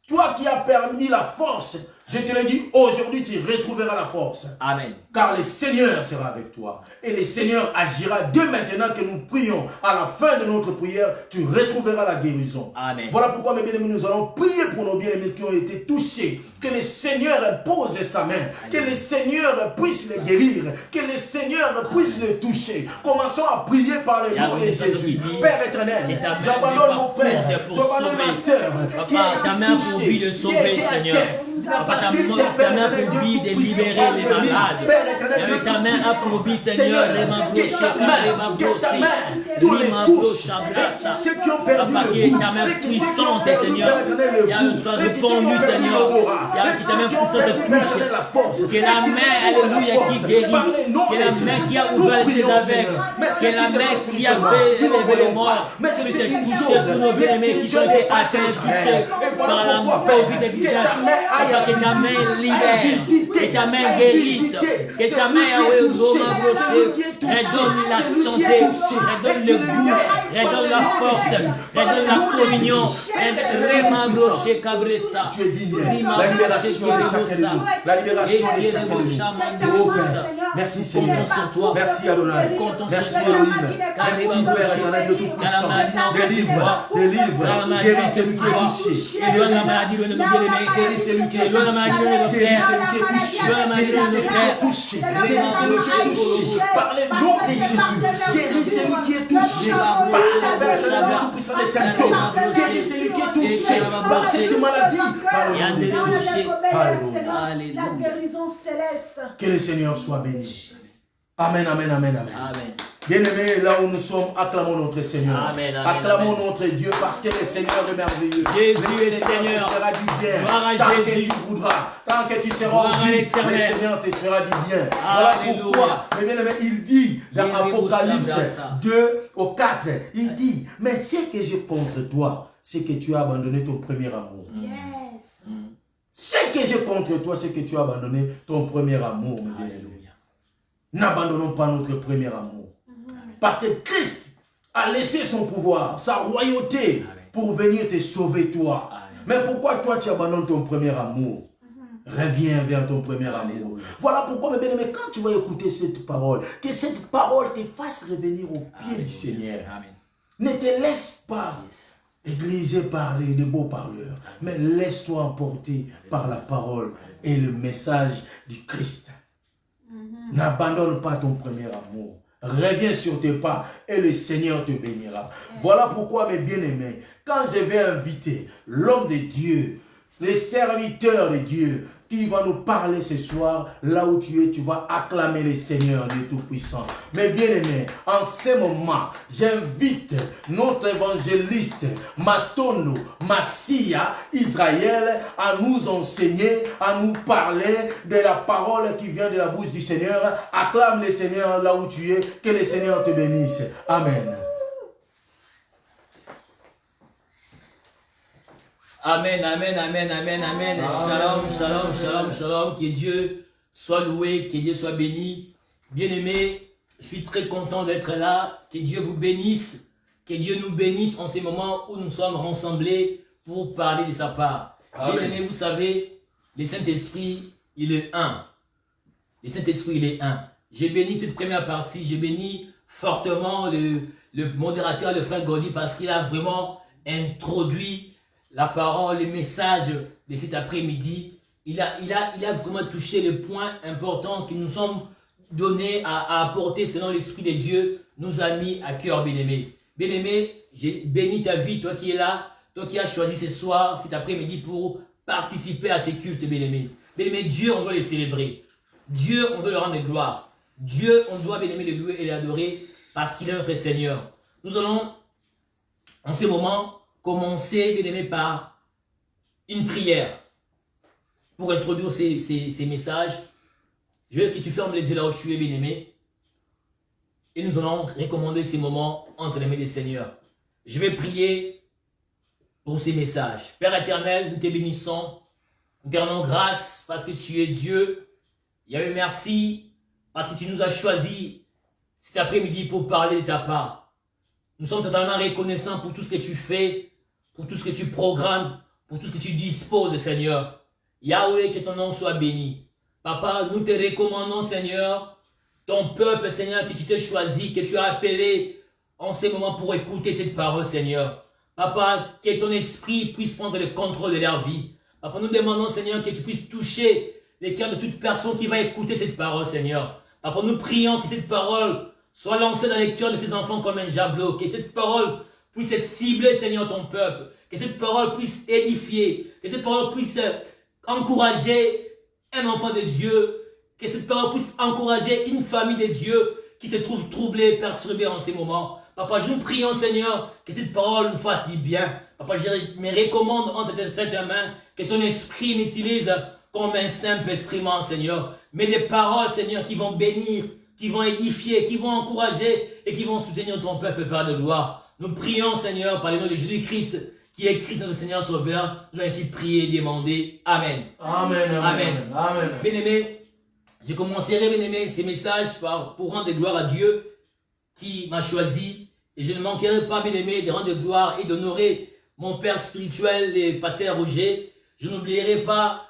Toi qui as perdu la force, je te le dis, aujourd'hui, tu retrouveras la force. Amen. Car le Seigneur sera avec toi. Et le Seigneur agira dès maintenant que nous prions. À la fin de notre prière, tu retrouveras la guérison. Amen. Voilà pourquoi, mes bien-aimés, nous allons prier pour nos bien-aimés qui ont été touchés. Que le Seigneur pose sa main. Amen. Que le Seigneur puisse les guérir. Que le Seigneur puisse les toucher. Commençons à prier par le nom de Jésus. Père éternel, j'abandonne mon frère, j'abandonne ma soeur. Ta main pour lui de sauver, Seigneur. Papa, ta main pour lui de libérer les malades. Ta main a pour lui, Seigneur, les ceux qui ont perdu le goût, ta main puissante, Seigneur. Il y a une sorte de conduit, Seigneur. Il y a ta main puissante de touche. Que la main, alléluia, qui guérit. Que la main qui a ouvert les aveugles. Que la main qui a fait élever les morts. Que c'est touché sur nos bien-aimés qui ont été atteints, touchés par la COVID-19. Que ta main libère, que ta main guérisse, que ta main redonne la santé, redonne le goût, redonne la force, redonne la communion. Tu es digne. La libération de chacun de nous. La libération de chacun de nous. Oh Père, merci Seigneur. Merci Adonai. Merci Elohim. Merci Père éternel de Tout-Puissant. Délivre, guéris celui qui est touché. Éloigne la maladie, éloigne nos bien-aimés. Guéris celui qui est Éloigne la maladie, éloigne nos frères. celui qui est touché. Guéris celui qui est touché. Guéris celui qui est touché. Par le nom de Jésus. Guéris celui qui est touché. Par le Père éternel de Tout-Puissant des symptômes. Guéris celui qui est touché par cette maladie. Par le nom de Jésus. Alléluia. La guérison céleste. Que le Seigneur soit béni. Amen, amen, amen, amen. Amen. Bien-aimés, là où nous sommes, acclamons notre Seigneur. Amen, amen, acclamons amen. notre Dieu parce que le Seigneur est merveilleux. Jésus le est Seigneur. te fera du bien. Gloire à Tant Jésus. que tu voudras, tant que tu seras Gloire en à vie, l'Éternel. le Seigneur te fera du bien. Alléluia. Voilà pourquoi, mes bien-aimés, il dit dans Apocalypse 2 au 4, il dit, mais ce que j'ai contre toi, c'est que tu as abandonné ton premier amour. Yes. Ce que j'ai contre toi, c'est que tu as abandonné ton premier amour, mes bien-aimés. N'abandonnons pas notre premier amour. Parce que Christ a laissé son pouvoir, sa royauté, pour venir te sauver toi. Mais pourquoi toi tu abandonnes ton premier amour? Reviens vers ton premier amour. Voilà pourquoi, mes bien-aimés, quand tu vas écouter cette parole, que cette parole te fasse revenir au pied du Seigneur. Amen. Ne te laisse pas égliser par de beaux parleurs, mais laisse-toi emporter par la parole et le message du Christ. N'abandonne pas ton premier amour. Reviens sur tes pas et le Seigneur te bénira. Voilà pourquoi, mes bien-aimés, quand je vais inviter l'homme de Dieu, le serviteur de Dieu, qui va nous parler ce soir, là où tu es, tu vas acclamer le Seigneur, Dieu Tout-Puissant. Mais bien aimé, en ce moment, j'invite notre évangéliste Matono Massia Israël à nous enseigner, à nous parler de la parole qui vient de la bouche du Seigneur. Acclame le Seigneur là où tu es, que le Seigneur te bénisse. Amen. Amen, amen, amen, amen, amen. Shalom, shalom, shalom, shalom. Que Dieu soit loué, que Dieu soit béni. Bien-aimés, je suis très content d'être là. Que Dieu vous bénisse. Que Dieu nous bénisse en ces moments où nous sommes rassemblés pour parler de sa part. Bien-aimés, vous savez, le Saint-Esprit, il est un. Le Saint-Esprit, il est un. J'ai béni cette première partie. J'ai béni fortement le modérateur, le frère Gordy, parce qu'il a vraiment introduit la parole, le message de cet après-midi. Il a vraiment touché les points importants qui nous sont donnés à apporter selon l'Esprit de Dieu, nous a mis à cœur, bien-aimé. Bien-aimé, j'ai béni ta vie, toi qui es là, toi qui as choisi ce soir, cet après-midi pour participer à ces cultes, bien-aimé. Bien-aimé, Dieu, on doit les célébrer. Dieu, on doit le rendre gloire. Dieu, on doit, bien-aimé, le louer et l'adorer parce qu'il est notre Seigneur. Nous allons, en ce moment, commencer, bien-aimé, par une prière pour introduire ces messages. Je veux que tu fermes les yeux là où tu es, bien-aimé, et nous allons recommander ces moments entre les mains du Seigneur. Je vais prier pour ces messages. Père éternel, nous te bénissons, nous te rendons grâce parce que tu es Dieu. Yahweh, merci parce que tu nous as choisis cet après-midi pour parler de ta part. Nous sommes totalement reconnaissants pour tout ce que tu fais, pour tout ce que tu programmes, pour tout ce que tu disposes, Seigneur. Yahweh, que ton nom soit béni. Papa, nous te recommandons, Seigneur, ton peuple, Seigneur, que tu t'es choisi, que tu as appelé en ces moments pour écouter cette parole, Seigneur. Papa, que ton esprit puisse prendre le contrôle de leur vie. Papa, nous demandons, Seigneur, que tu puisses toucher les cœurs de toute personne qui va écouter cette parole, Seigneur. Papa, nous prions que cette parole soit lancée dans les cœurs de tes enfants comme un javelot, que cette parole puisse cibler, Seigneur, ton peuple, que cette parole puisse édifier, que cette parole puisse encourager un enfant de Dieu, que cette parole puisse encourager une famille de Dieu qui se trouve troublée, perturbée en ces moments. Papa, je nous prions, Seigneur, que cette parole nous fasse du bien. Papa, je me recommande entre tes saintes mains, que ton esprit m'utilise comme un simple instrument, Seigneur. Mais des paroles, Seigneur, qui vont bénir, qui vont édifier, qui vont encourager et qui vont soutenir ton peuple par de gloire. Nous prions, Seigneur, par le nom de Jésus-Christ, qui est Christ notre Seigneur Sauveur. Nous allons ainsi prier et demander. Amen. Amen. Amen. Amen. Bien-aimé, je commencerai, bien-aimé, ces messages pour rendre gloire à Dieu qui m'a choisi. Et je ne manquerai pas, bien-aimé, de rendre gloire et d'honorer mon père spirituel, le pasteur Roger. Je n'oublierai pas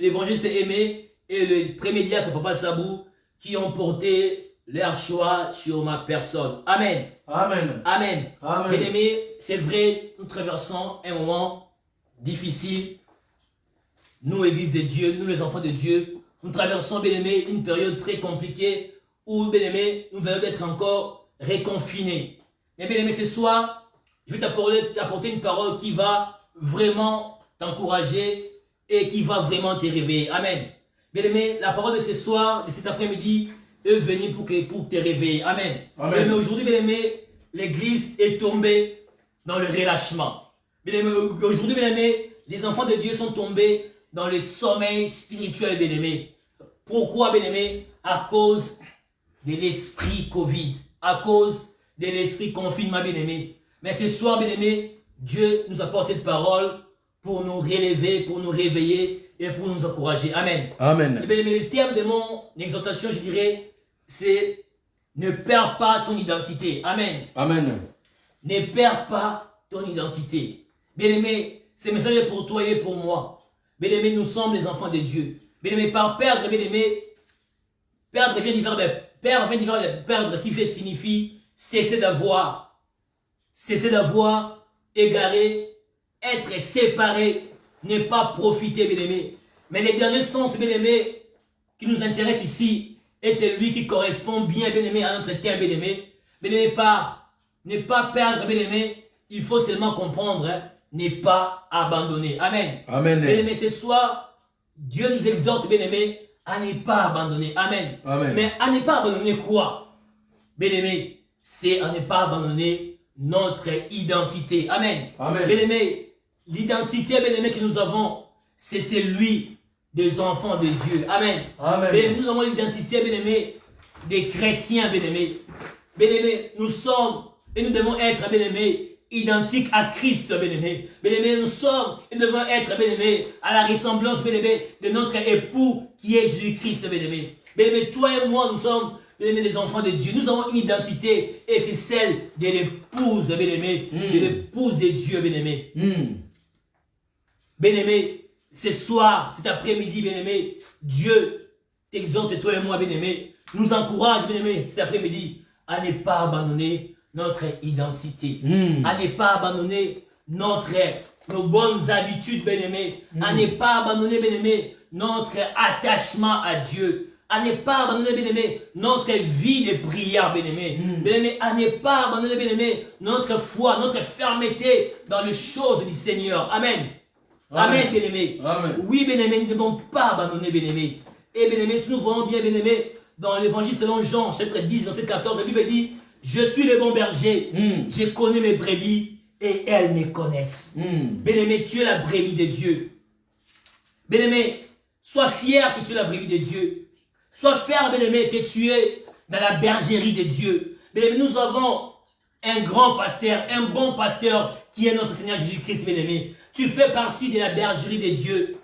l'évangéliste Aimé et le premier diacre Papa Sabou qui ont porté leur choix sur ma personne. Amen. Amen. Amen. Amen. Bien-aimés, c'est vrai, nous traversons un moment difficile. Nous, Église de Dieu, nous les enfants de Dieu, nous traversons, bien-aimés, une période très compliquée où, bien-aimés, nous venons d'être encore réconfinés. Mais bien-aimés, ce soir, je vais t'apporter une parole qui va vraiment t'encourager et qui va vraiment te réveiller. Amen. Bien-aimés, la parole de ce soir, de cet après-midi, est venue pour te réveiller. Amen. Amen. Mais aujourd'hui, bien-aimés, l'Église est tombée dans le relâchement. Bien-aimés, aujourd'hui, bien-aimés, les enfants de Dieu sont tombés dans le sommeil spirituel, bien-aimés. Pourquoi, bien-aimés? À cause de l'esprit Covid, à cause de l'esprit confinement, bien-aimés. Mais ce soir, bien-aimés, Dieu nous apporte cette parole pour nous relever, pour nous réveiller et pour nous encourager. Amen. Amen. Et bien, le terme de mon exhortation, je dirais, c'est ne perds pas ton identité. Amen. Amen. Ne perds pas ton identité. Bien-aimé, ce message est pour toi et pour moi. Bien-aimés, nous sommes les enfants de Dieu. Bien-aimés, par perdre, bien-aimés, perdre vient du verbe perdre qui fait signifie cesser d'avoir. Cesser d'avoir, égaré, être séparé, ne pas profiter, bien-aimés. Mais le dernier sens, bien-aimés, qui nous intéresse ici, et c'est lui qui correspond bien, bien-aimé, à notre terme, bien-aimé. Bien-aimé, par ne pas perdre, bien-aimé, il faut seulement comprendre, hein, ne pas abandonner. Amen. Amen. Bien-aimé, ce soir, Dieu nous exhorte, bien-aimé, à ne pas abandonner. Amen. Amen. Mais à ne pas abandonner quoi? Bien-aimé, c'est à ne pas abandonner notre identité. Amen. Amen. Bien-aimé, l'identité, bien-aimé, que nous avons, c'est celui des enfants de Dieu. Amen. Amen. Bien-aimé, nous avons l'identité, bien-aimé, des chrétiens, bien-aimé. Bien-aimé, nous sommes et nous devons être, bien-aimé, identiques à Christ, bien-aimé. Bien-aimé, nous sommes et nous devons être, bien-aimé, à la ressemblance, bien-aimé, de notre époux qui est Jésus-Christ, bien-aimé. Bien-aimé, toi et moi, nous sommes, bien-aimé, des enfants de Dieu. Nous avons une identité et c'est celle de l'épouse, bien-aimé, de l'épouse de Dieu, bien-aimé. Bien-aimé, ce soir, cet après-midi, bien-aimé, Dieu t'exhorte, toi et moi, bien-aimé, nous encourage, bien-aimé, cet après-midi, à ne pas abandonner notre identité, à ne pas abandonner nos bonnes habitudes, bien-aimé, à ne pas abandonner, bien-aimé, notre attachement à Dieu, à ne pas abandonner, bien-aimé, notre vie de prière, bien-aimé, bien-aimé, à ne pas abandonner, bien-aimé, notre foi, notre fermeté dans les choses du Seigneur. Amen. Amen, bien-aimé. Oui, bien-aimé, nous ne devons pas abandonner, bien-aimé. Et bien-aimé, si nous voyons bien, bien-aimé, dans l'évangile selon Jean, chapitre 10, verset 14, la Bible dit, je suis le bon berger, je connais mes brebis et elles me connaissent. Bien-aimé, tu es la brebis de Dieu. Bien-aimé, sois fier que tu es la brebis de Dieu. Sois fier, bien-aimé, que tu es dans la bergerie de Dieu. Bien-aimé, nous avons un grand pasteur, un bon pasteur qui est notre Seigneur Jésus-Christ, bien-aimé. Tu fais partie de la bergerie de Dieu.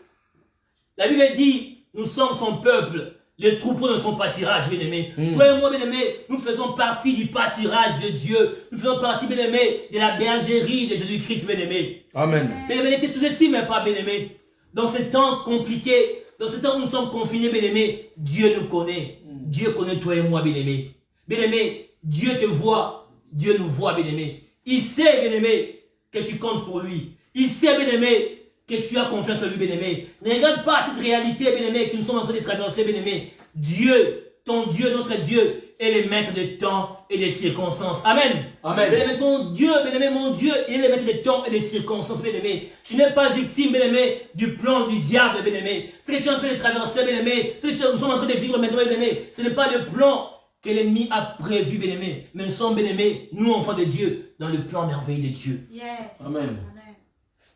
La Bible dit, nous sommes son peuple, les troupeaux de son pâturage, bien-aimé. Toi et moi, bien-aimé, nous faisons partie du pâturage de Dieu. Nous faisons partie, bien-aimé, de la bergerie de Jésus-Christ, bien-aimé. Amen. Bien-aimé, ne te sous-estime pas, bien-aimé. Dans ces temps compliqués, dans ces temps où nous sommes confinés, bien-aimé, Dieu nous connaît. Dieu connaît toi et moi, bien-aimé. Bien-aimé, Dieu te voit, Dieu nous voit, bien-aimé. Il sait, bien-aimé, que tu comptes pour lui. Il sait, bien-aimé, que tu as confiance en lui, bien-aimé. Ne regarde pas cette réalité, bien-aimé, que nous sommes en train de traverser, bien-aimé. Dieu, ton Dieu, notre Dieu, est le maître des temps et des circonstances. Amen. Amen. Bien-aimé, ton Dieu, bien-aimé, mon Dieu, il est le maître des temps et des circonstances, bien-aimé. Tu n'es pas victime, bien-aimé, du plan du diable, bien-aimé. Ce que tu es en train de traverser, bien-aimé, ce que nous sommes en train de vivre maintenant, bien-aimé, ce n'est pas le plan que l'ennemi a prévu, bien-aimé. Mais nous sommes, bien-aimés, nous, enfants de Dieu, dans le plan merveilleux de Dieu. Yes. Amen.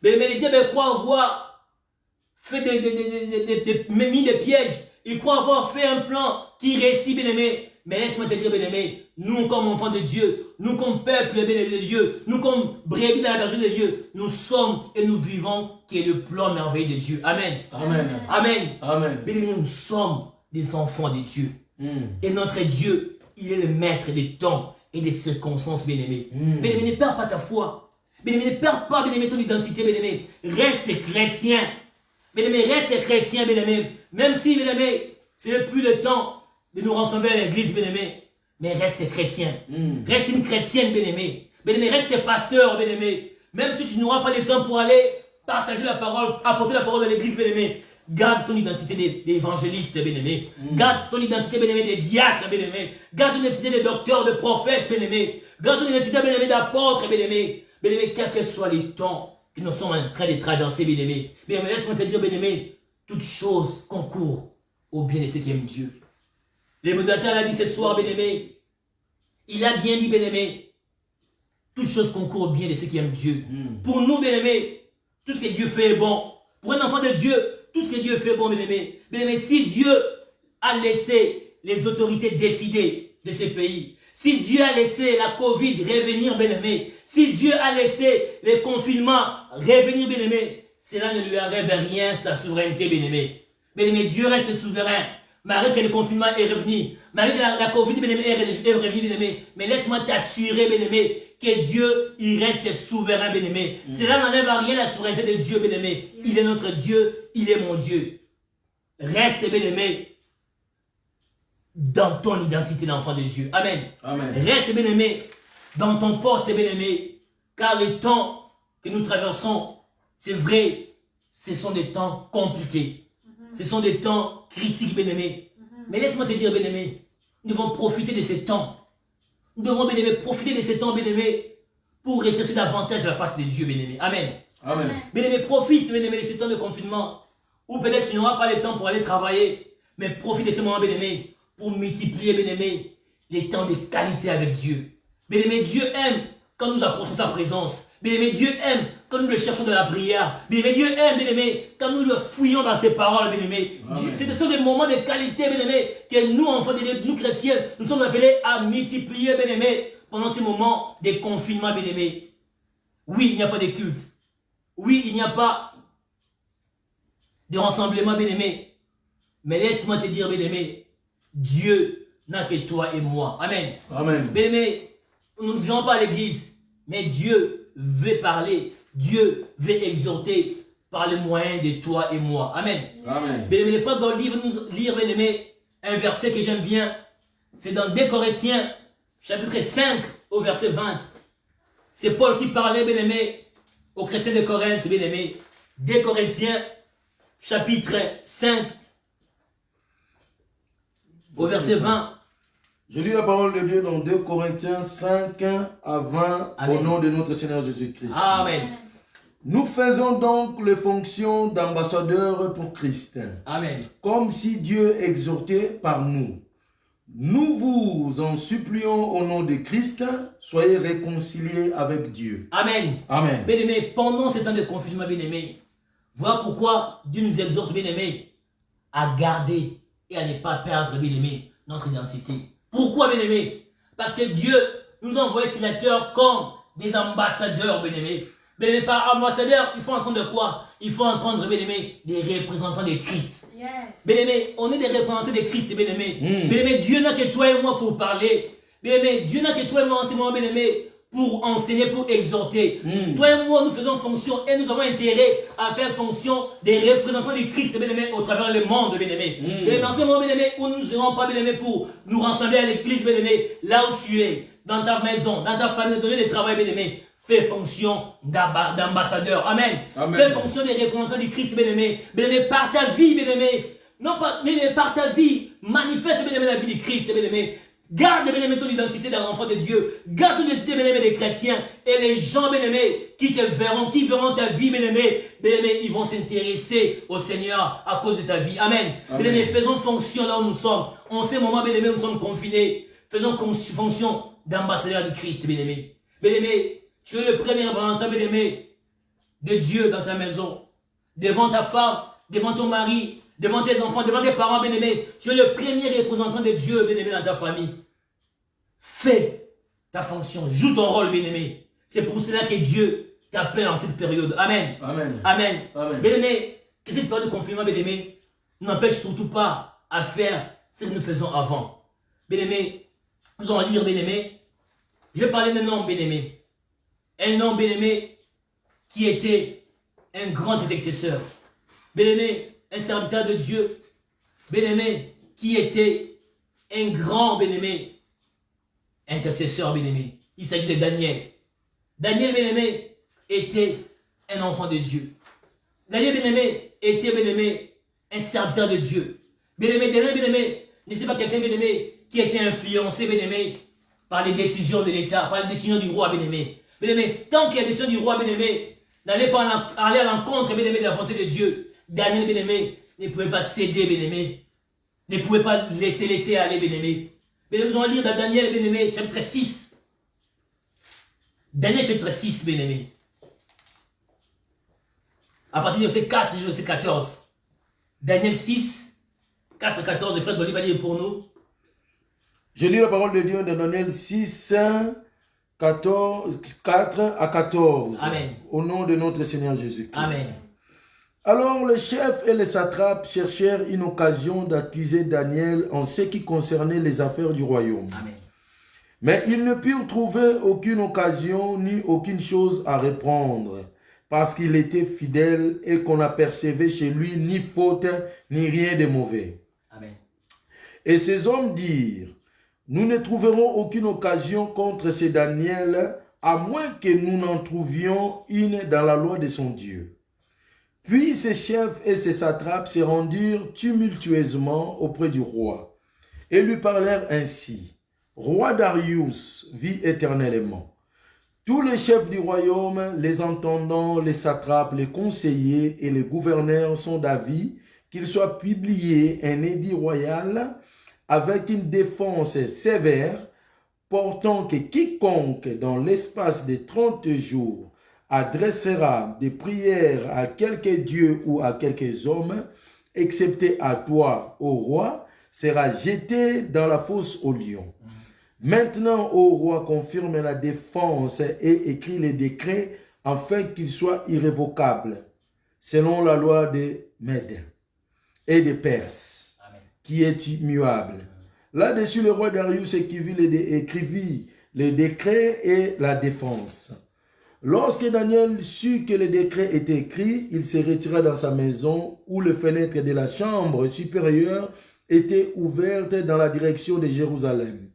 Bien-aimé, les diables croient avoir fait mis des pièges. Ils croient avoir fait un plan qui réussit, bien-aimé. Mais laisse-moi te dire, bien-aimé, nous comme enfants de Dieu, nous comme peuple, bien-aimé de Dieu, nous comme brebis dans la bergerie de Dieu, nous sommes et nous vivons qui est le plan merveilleux de Dieu. Amen. Amen. Amen. Amen. Bien-aimé, nous sommes des enfants de Dieu. Et notre Dieu, il est le maître des temps et des circonstances, bien-aimé. Bien-aimé, ne perds pas ta foi. Bien-aimé, ne perds pas, bien-aimé, ton identité, bien-aimé. Reste chrétien. Bien-aimé, reste chrétien, bien-aimé. Même si, bien-aimé, ce n'est plus le temps de nous rassembler à l'église, bien-aimé. Mais reste chrétien. Reste une chrétienne, bien-aimé. Bien-aimé, reste pasteur, bien-aimé. Même si tu n'auras pas le temps pour aller partager la parole, apporter la parole de l'église, bien-aimé. Garde ton identité d'évangéliste, bien-aimé. Garde ton identité, bien-aimé, des diacres, bien-aimé. Garde ton identité de docteur, de prophète, bien-aimé. Garde ton identité, bien-aimé, d'apôtre, bien-aimé. Bien-aimé, quels que soient les temps que nous sommes en train de traverser, bien-aimé. Bien-aimé, laisse-moi te dire, bien-aimé, toute chose concourt au bien de ceux qui aiment Dieu. Le modérateur l'a dit ce soir, bien-aimé. Il a bien dit, bien-aimé, toute chose concourt au bien de ceux qui aiment Dieu. Pour nous, bien-aimé, tout ce que Dieu fait est bon. Pour un enfant de Dieu, tout ce que Dieu fait est bon, bien-aimé. Bien-aimé, si Dieu a laissé les autorités décider de ces pays, si Dieu a laissé la Covid revenir, bien-aimé, si Dieu a laissé les confinements revenir, bien-aimé, cela ne lui enlève rien, sa souveraineté, bien-aimé. Bien-aimé, Dieu reste souverain. malgré que le confinement est revenu, malgré que la Covid, bien-aimé, est revenue, bien-aimé, mais laisse-moi t'assurer, bien-aimé, que Dieu, il reste souverain, bien-aimé. Cela n'enlève à rien la souveraineté de Dieu, bien-aimé. Il est notre Dieu, il est mon Dieu. Reste, bien-aimé, dans ton identité d'enfant de Dieu. Amen. Amen. Reste, bien-aimé, dans ton poste, bien-aimé, car les temps que nous traversons, c'est vrai, ce sont des temps compliqués. Ce sont des temps critiques, bien-aimé. Mais laisse-moi te dire, bien-aimé, nous devons profiter de ces temps. Nous devons, bien-aimé, profiter de ces temps, bien-aimé, pour rechercher davantage la face de Dieu, bien-aimé. Amen. Amen. Bien-aimé, profite, bien-aimé, de ces temps de confinement, où peut-être tu n'auras pas le temps pour aller travailler, mais profite de ces moments, bien-aimé, pour multiplier, bien-aimé, les temps de qualité avec Dieu. Bien-aimé, Dieu aime quand nous approchons de sa présence. Bien-aimé, Dieu aime quand nous le cherchons dans la prière. Bien-aimé, Dieu aime, bien-aimé, quand nous le fouillons dans ses paroles, bien-aimé. Ce sont des moments de qualité, bien-aimé, que nous, enfants de Dieu, nous chrétiens, nous sommes appelés à multiplier, bien-aimé, pendant ces moments de confinement, bien-aimé. Oui, il n'y a pas de culte. Oui, il n'y a pas de rassemblement, bien-aimé. Mais laisse-moi te dire, bien-aimé, Dieu n'a que toi et moi. Amen. Amen. Bien-aimé, nous ne venons pas à l'église, mais Dieu veut parler, Dieu veut exhorter par le moyen de toi et moi. Amen. Amen. Bien-aimé, le frère Goldie va nous lire, bien-aimé, un verset que j'aime bien. C'est dans 2 Corinthiens, chapitre 5, au verset 20. C'est Paul qui parlait, bien-aimé, aux chrétiens de Corinthe, bien-aimé. 2 Corinthiens, chapitre 5, au verset 20. Je lis la parole de Dieu dans 2 Corinthiens 5, 1 à 20, Amen. au nom de notre Seigneur Jésus-Christ. Amen. Nous faisons donc les fonctions d'ambassadeurs pour Christ, Amen. comme si Dieu exhortait par nous. Nous vous en supplions au nom de Christ, soyez réconciliés avec Dieu. Amen. Amen. Bien-aimé, pendant ces temps de confinement, bien-aimé, voilà pourquoi Dieu nous exhorte, bien-aimé, à garder et à ne pas perdre, bien-aimé, notre identité. Pourquoi, bien-aimé? Parce que Dieu nous a envoyé ses sénateurs comme des ambassadeurs, bien-aimé. Bien-aimé, par ambassadeur, il faut entendre quoi? Il faut entendre, bien-aimé, des représentants de Christ. Yes. Bien-aimé, on est des représentants de Christ, bien-aimé. Bien-aimé, Dieu n'a que toi et moi pour parler. Bien-aimé, Dieu n'a que toi et moi en ce moment, bien-aimé, pour enseigner, pour exhorter. Toi et moi, nous faisons fonction et nous avons intérêt à faire fonction des représentants de Christ, bien-aimé, au travers le monde, bien-aimé. Bien-aimé, en ce moment, bien-aimé, où nous ne serons pas, bien-aimé, pour nous rassembler à l'église, bien-aimé, là où tu es, dans ta maison, dans ta famille, dans le travail, bien-aimé. Fais fonction d'ambassadeur. Amen. Amen. Fais fonction des représentants du Christ, bien-aimé. Bien-aimé, par ta vie, bien-aimé. Non pas, mais par ta vie, manifeste, bien-aimé, la vie du Christ, bien-aimé. Garde, bien-aimé, ton identité d'un enfant de Dieu. Garde ton identité, bien-aimé, des chrétiens. Et les gens, bien-aimé, qui verront ta vie, bien-aimé, ils vont s'intéresser au Seigneur à cause de ta vie. Amen. Bien-aimé, faisons fonction là où nous sommes. En ce moment, bien-aimé, nous sommes confinés. Faisons fonction d'ambassadeur du Christ, bien-aimé. Bien-aimé, tu es le premier représentant, bien-aimé, de Dieu dans ta maison. Devant ta femme, devant ton mari, devant tes enfants, devant tes parents, bien-aimés. Tu es le premier représentant de Dieu, bien-aimé, dans ta famille. Fais ta fonction, joue ton rôle, bien-aimé. C'est pour cela que Dieu t'appelle en cette période. Amen. Amen. Amen. Amen. Bien-aimé, que cette période de confinement, bien-aimé, n'empêche surtout pas à faire ce que nous faisons avant. Bien-aimé, nous allons lire, bien-aimé. Je vais parler d'un homme, bien-aimé. Un homme, bien-aimé, qui était un grand intercesseur. Bien-aimé, un serviteur de Dieu. Bien-aimé, qui était un grand, bien-aimé, intercesseur, bien-aimé. Il s'agit de Daniel. Daniel, bien-aimé, était un enfant de Dieu. Daniel, bien-aimé, était, bien-aimé, un serviteur de Dieu. Bien-aimé, Daniel, bien-aimé, n'était pas quelqu'un, bien-aimé, qui était influencé, bien-aimé, par les décisions de l'État, par les décisions du roi, bien-aimé. Bien-aimé, tant qu'il y a des décisions du roi, bien-aimé, n'allez pas aller à l'encontre, bien-aimé, de la volonté de Dieu. Daniel, bien-aimé, ne pouvait pas céder, bien-aimé. Ne pouvait pas laisser aller, bien-aimé. Bien-aimé, nous allons lire dans Daniel, bien-aimé, chapitre 6. Daniel, chapitre 6, bien-aimé. À partir du verset 4 jusqu'au verset 14. Daniel 6, 4, 14, le frère Goli va lire pour nous. Je lis la parole de Dieu dans Daniel 6, 4 à 14. Amen. Au nom de notre Seigneur Jésus-Christ. Amen. Alors les chefs et les satrapes cherchèrent une occasion d'accuser Daniel en ce qui concernait les affaires du royaume. Amen. Mais ils ne purent trouver aucune occasion ni aucune chose à reprendre, parce qu'il était fidèle et qu'on n'apercevait chez lui ni faute ni rien de mauvais. Amen. Et ces hommes dirent, nous ne trouverons aucune occasion contre ce Daniel, à moins que nous n'en trouvions une dans la loi de son Dieu. Puis ces chefs et ces satrapes se rendirent tumultueusement auprès du roi et lui parlèrent ainsi. Roi Darius, vis éternellement. Tous les chefs du royaume, les intendants, les satrapes, les conseillers et les gouverneurs sont d'avis qu'il soit publié un édit royal avec une défense sévère portant que quiconque dans l'espace de 30 jours adressera des prières à quelque dieu ou à quelques hommes, excepté à toi, ô roi, sera jeté dans la fosse aux lions. Maintenant, ô roi, confirme la défense et écrit les décrets afin qu'ils soient irrévocables, selon la loi des Mèdes et des Perses, Amen. qui est immuable. Là-dessus, le roi Darius écrivit les décrets et la défense. Lorsque Daniel sut que les décrets étaient écrits, il se retira dans sa maison où les fenêtres de la chambre supérieure étaient ouvertes dans la direction de Jérusalem.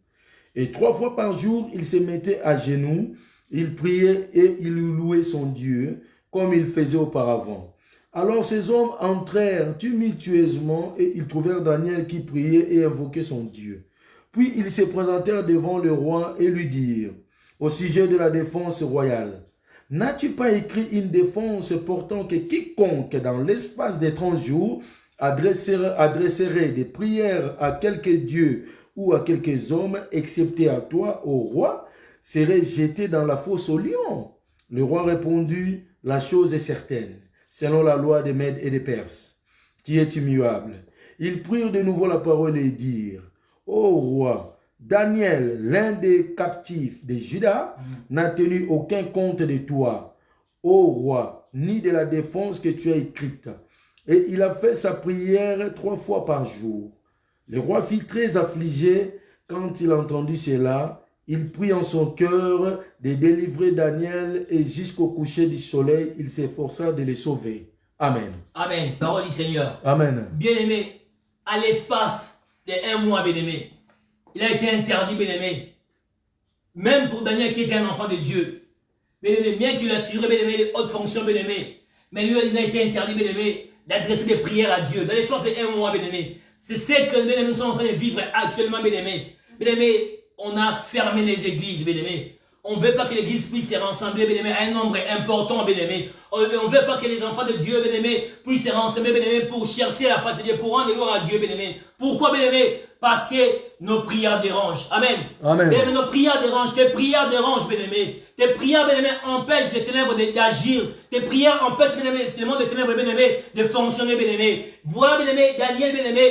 Et 3 fois par jour, il se mettait à genoux, il priait et il louait son Dieu, comme il faisait auparavant. Alors ces hommes entrèrent tumultueusement et ils trouvèrent Daniel qui priait et invoquait son Dieu. Puis ils se présentèrent devant le roi et lui dirent, au sujet de la défense royale, « N'as-tu pas écrit une défense portant que quiconque dans l'espace de 30 jours adresserait des prières à quelque dieu ou à quelques hommes, excepté à toi, ô roi, serait jeté dans la fosse aux lions ?» Le roi répondit, « La chose est certaine, selon la loi des Mèdes et des Perses, qui est immuable. » Ils prirent de nouveau la parole et dirent, « Ô roi, Daniel, l'un des captifs de Juda, n'a tenu aucun compte de toi, ô roi, ni de la défense que tu as écrite. Et il a fait sa prière 3 fois par jour. » Le roi fut très affligé quand il entendit cela. Il prit en son cœur de délivrer Daniel et jusqu'au coucher du soleil, il s'efforça de les sauver. Amen. Amen. Parole du Seigneur. Amen. Bien-aimé, à l'espace de 1 mois, bien-aimé, il a été interdit, bien-aimé, même pour Daniel qui était un enfant de Dieu, bien-aimé, bien qu'il assurait, bien-aimé, les hautes fonctions, bien-aimé, mais lui, il a été interdit, bien-aimé, d'adresser des prières à Dieu. Dans l'espace de 1 mois, bien-aimé, c'est ce que, bien-aimé, nous sommes en train de vivre actuellement, bien-aimé. Bien-aimé, on a fermé les églises, bien-aimé. On ne veut pas que l'église puisse se rassembler, bien-aimé, à un nombre important, bien-aimé. On ne veut pas que les enfants de Dieu, bien-aimé, puissent se rassembler, bien-aimé, pour chercher la face de Dieu, pour rendre gloire à Dieu, bien-aimé. Pourquoi, bien-aimé? Parce que nos prières dérangent. Amen. Amen. Bien-aimé, nos prières dérangent. Tes prières dérangent, bien-aimé. Tes prières, bien-aimé, empêchent les ténèbres d'agir. Tes prières empêchent, bien-aimé, le monde des ténèbres, bien-aimé, de fonctionner, bien-aimé. Voilà, bien-aimé, Daniel, bien-aimé,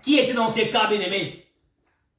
qui était dans ces cas, bien-aimé.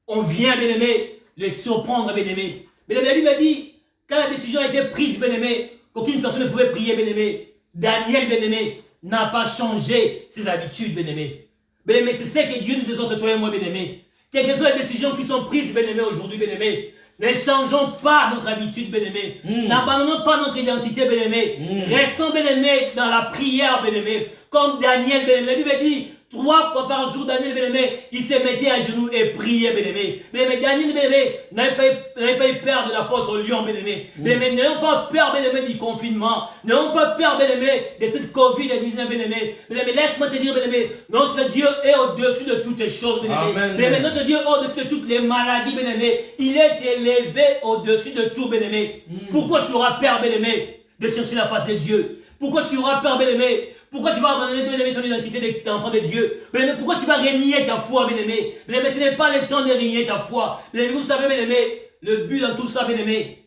On vient, bien-aimé, les surprendre, bien-aimé. Bien-aimé, la Bible a dit, quand la décision a été prise, bien-aimé, qu'aucune personne ne pouvait prier, bien-aimé, Daniel, bien-aimé, n'a pas changé ses habitudes, bien-aimé. Bien-aimé, c'est ce que Dieu nous exhorte, toi et moi, bien-aimé. Quelles que soient les décisions qui sont prises, bien-aimé, aujourd'hui, bien-aimé, ne changeons pas notre habitude, bien-aimé. N'abandonnons pas notre identité, bien-aimé. Restons, bien-aimé, dans la prière, bien-aimé. Comme Daniel, bien-aimé. La Bible dit, 3 fois par jour, Daniel, bien-aimé, il se mettait à genoux et priait, bien-aimé. Bien-aimé, Daniel, bien-aimé, n'avait pas eu peur de la fosse au lion, bien-aimé. Bien-aimé, n'ayons pas peur, bien-aimé, du confinement. N'ayons pas peur, bien-aimé, de cette Covid-19, bien-aimé. Bien-aimé, laisse-moi te dire, bien-aimé, notre Dieu est au-dessus de toutes les choses, bien-aimé. Bien-aimé, notre Dieu est au-dessus de toutes les maladies, bien-aimé. Il est élevé au-dessus de tout, bien-aimé. Pourquoi tu auras peur, bien-aimé, de chercher la face de Dieu? Pourquoi tu auras peur, bien-aimé? Pourquoi tu vas abandonner, bien-aimé, ton identité d'enfant de Dieu? Bien-aimé, pourquoi tu vas renier ta foi, bien-aimé? Bien-aimé, ce n'est pas le temps de renier ta foi. Bien-aimé, vous savez, bien-aimé, le but dans tout ça, bien-aimé,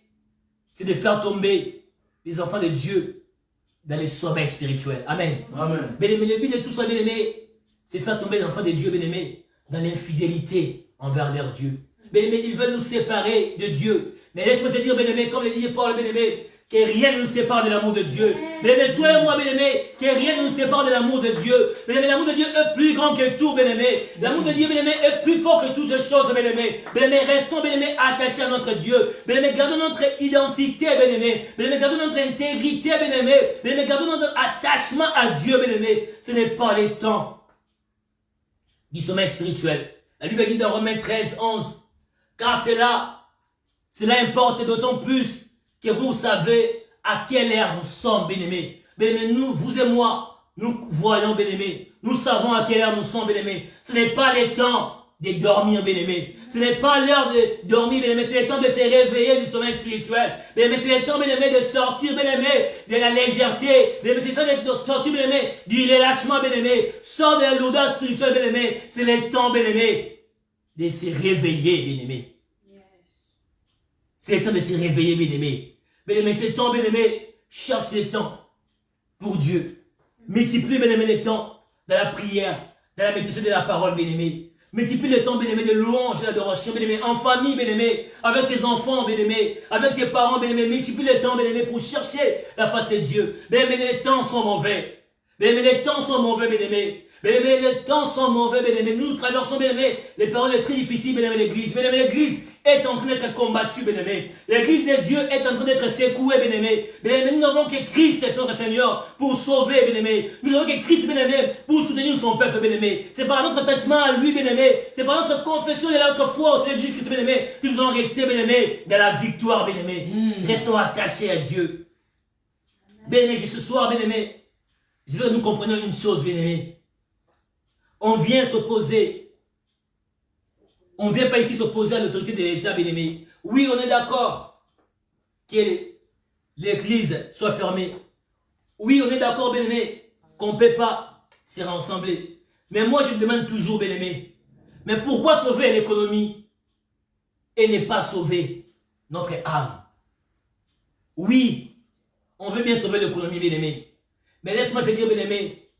c'est de faire tomber les enfants de Dieu dans les sommeils spirituels. Amen. Amen. Bien-aimé, le but de tout ça, bien-aimé, c'est faire tomber les enfants de Dieu, bien-aimé, dans l'infidélité envers leur Dieu. Bien-aimé, ils veulent nous séparer de Dieu. Mais laisse-moi te dire, bien-aimé, comme le dit Paul, bien-aimé, que rien ne nous sépare de l'amour de Dieu. Bien-aimé, toi et moi, bien-aimé, que rien ne nous sépare de l'amour de Dieu. Bien-aimé, l'amour de Dieu est plus grand que tout, bien-aimé. L'amour de Dieu, bien-aimé, est plus fort que toutes les choses, bien-aimé. Bien-aimé, restons, bien-aimé, attachés à notre Dieu. Bien-aimé, gardons notre identité, bien-aimé. Bien-aimé, gardons notre intégrité, bien-aimé. Bien-aimé, gardons notre attachement à Dieu, bien-aimé. Ce n'est pas les temps du sommeil spirituel. La Bible dit dans Romains 13, 11, car cela importe d'autant plus que vous savez à quelle ère nous sommes, bien-aimés. Bien-aimés, nous, vous et moi, nous voyons, bien-aimés. Nous savons à quelle ère nous sommes, bien-aimés. Ce n'est pas le temps de dormir, bien-aimés. Ce n'est pas l'heure de dormir, bien-aimés. C'est le temps de se réveiller du sommeil spirituel. Bien-aimés, c'est le temps, bien-aimés, de sortir, bien-aimés, de la légèreté. Bien-aimés, c'est le temps de sortir, bien-aimés, du relâchement, bien-aimés. Sors de la lourdeur spirituelle, bien-aimés. C'est le temps, bien-aimés, de se réveiller, bien-aimés. C'est le temps de se réveiller, bien-aimé. Bien-aimé, c'est le temps, bien-aimé. Cherche le temps pour Dieu. Multiplie, bien-aimé, le temps dans la prière, dans la méditation de la parole, bien-aimé. Multiplie le temps, bien-aimé, de louange et d'adoration, bien-aimé. En famille, bien-aimé. Avec tes enfants, bien-aimé. Avec tes parents, bien-aimé. Multiplie le temps, bien-aimé, pour chercher la face de Dieu. Bien-aimé, les temps sont mauvais. Bien-aimé, les temps sont mauvais, bien-aimé. Bien-aimé, les temps sont mauvais, bien-aimé. Nous traversons, bien-aimé, les périodes très difficiles, bien-aimé, l'église. Bien-aimé, l'église est en train d'être combattue, bien-aimé. L'église de Dieu est en train d'être secouée, bien-aimé. Bien-aimé, nous n'avons que Christ, notre Seigneur, pour sauver, bien-aimé. Nous n'avons que Christ, bien-aimé, pour soutenir son peuple, bien-aimé. C'est par notre attachement à lui, bien-aimé. C'est par notre confession et notre foi au Seigneur Jésus-Christ, bien-aimé, que nous allons rester, bien-aimé, dans la victoire, bien-aimé. Restons attachés à Dieu. Bien-aimé, ce soir, bien-aimé, je veux que nous comprenions une chose, bien-aimé. On vient s'opposer. On ne vient pas ici s'opposer à l'autorité de l'État, bien-aimé. Oui, on est d'accord que l'église soit fermée. Oui, on est d'accord, bien-aimé, qu'on ne peut pas se rassembler. Mais moi, je me demande toujours, bien-aimé, mais pourquoi sauver l'économie et ne pas sauver notre âme? Oui, on veut bien sauver l'économie, bien-aimé. Mais laisse-moi te dire, bien-aimé,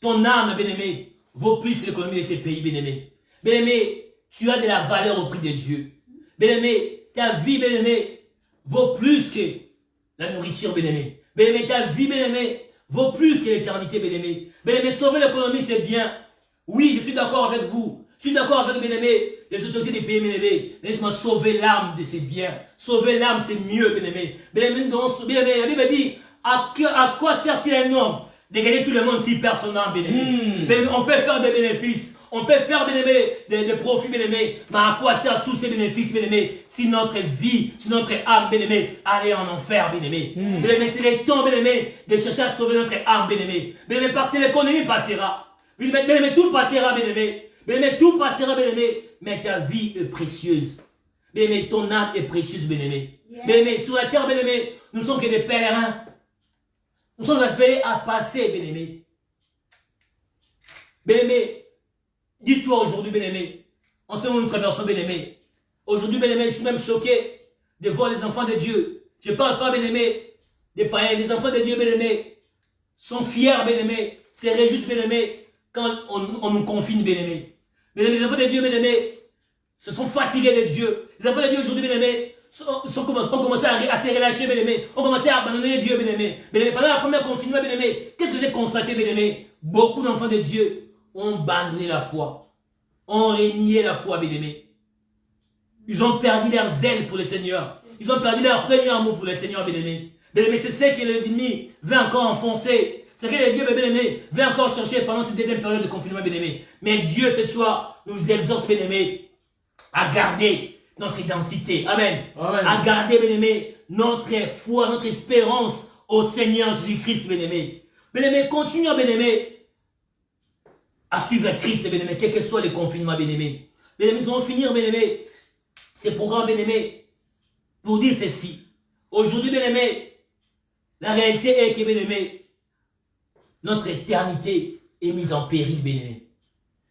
ton âme, bien-aimé, vaut plus que l'économie de ces pays, bien-aimé. Bien-aimé, tu as de la valeur au prix de Dieu. Bien-aimé, ta vie, bien-aimé, vaut plus que la nourriture, bien-aimé. Bien-aimé, ta vie, bien-aimé, vaut plus que l'éternité, bien-aimé. Bien-aimé, sauver l'économie, c'est bien. Oui, je suis d'accord avec vous. Je suis d'accord avec, bien-aimé, les autorités des pays, bien-aimé. Laisse-moi sauver l'âme de ces biens. Sauver l'âme, c'est mieux, bien-aimé. Bien-aimé, la Bible dit, à quoi sert-il un homme de gagner tout le monde si personne n'a, bien-aimé? Bien-aimé, on peut faire des bénéfices. On peut faire, bien-aimé, des profits, bien-aimé. Mais à quoi servent tous ces bénéfices, bien-aimé, si notre vie, si notre âme, bien-aimé, allait en enfer, bien-aimé? Bien-aimé, c'est le temps, bien-aimé, de chercher à sauver notre âme, bien-aimé. Bien-aimé, parce que l'économie passera. Bien-aimé, tout passera, bien-aimé. Bien-aimé, tout passera, bien-aimé. Mais ta vie est précieuse. Bien-aimé, ton âme est précieuse, bien-aimé. Bien-aimé, sur la terre, bien-aimé, nous ne sommes que des pèlerins. Nous sommes appelés à passer, bien-aimé. Bien-aimé, dis-toi aujourd'hui, bien-aimé, en ce moment nous traversons, bien-aimé. Aujourd'hui, bien-aimé, je suis même choqué de voir les enfants de Dieu. Je ne parle pas, bien-aimé, des païens. Les enfants de Dieu, bien-aimé, sont fiers, bien-aimé, se réjouissent, bien-aimé, quand on nous confine, bien-aimé. Bien-aimé, les enfants de Dieu, bien-aimé, se sont fatigués de Dieu. Les enfants de Dieu, aujourd'hui, bien-aimé, ont commencé à se relâcher, bien-aimé. Ont commencé à abandonner Dieu, bien-aimé. Bien-aimé, pendant la première confinement, bien-aimé, qu'est-ce que j'ai constaté, bien-aimé? Beaucoup d'enfants de Dieu ont abandonné la foi, ont renié la foi, bien-aimé. Ils ont perdu leur zèle pour le Seigneur. Ils ont perdu leur premier amour pour le Seigneur, bien-aimé. Bien-aimé, c'est ce que l'ennemi veut encore enfoncer. C'est ce que Dieu, bien-aimé, veut encore chercher pendant cette deuxième période de confinement, bien-aimé. Mais Dieu, ce soir, nous exhorte, bien-aimé, à garder notre identité. Amen. Amen. À garder, bien-aimé, notre foi, notre espérance au Seigneur Jésus-Christ, bien-aimé. Bien-aimé, continuons, bien-aimé, à suivre Christ, bien-aimé, quel que soit le confinement, bien-aimé. Bien-aimé, nous allons finir, bien-aimé, ces programmes, bien-aimé, pour dire ceci. Aujourd'hui, bien-aimé, la réalité est que, bien-aimé, notre éternité est mise en péril, bien-aimé.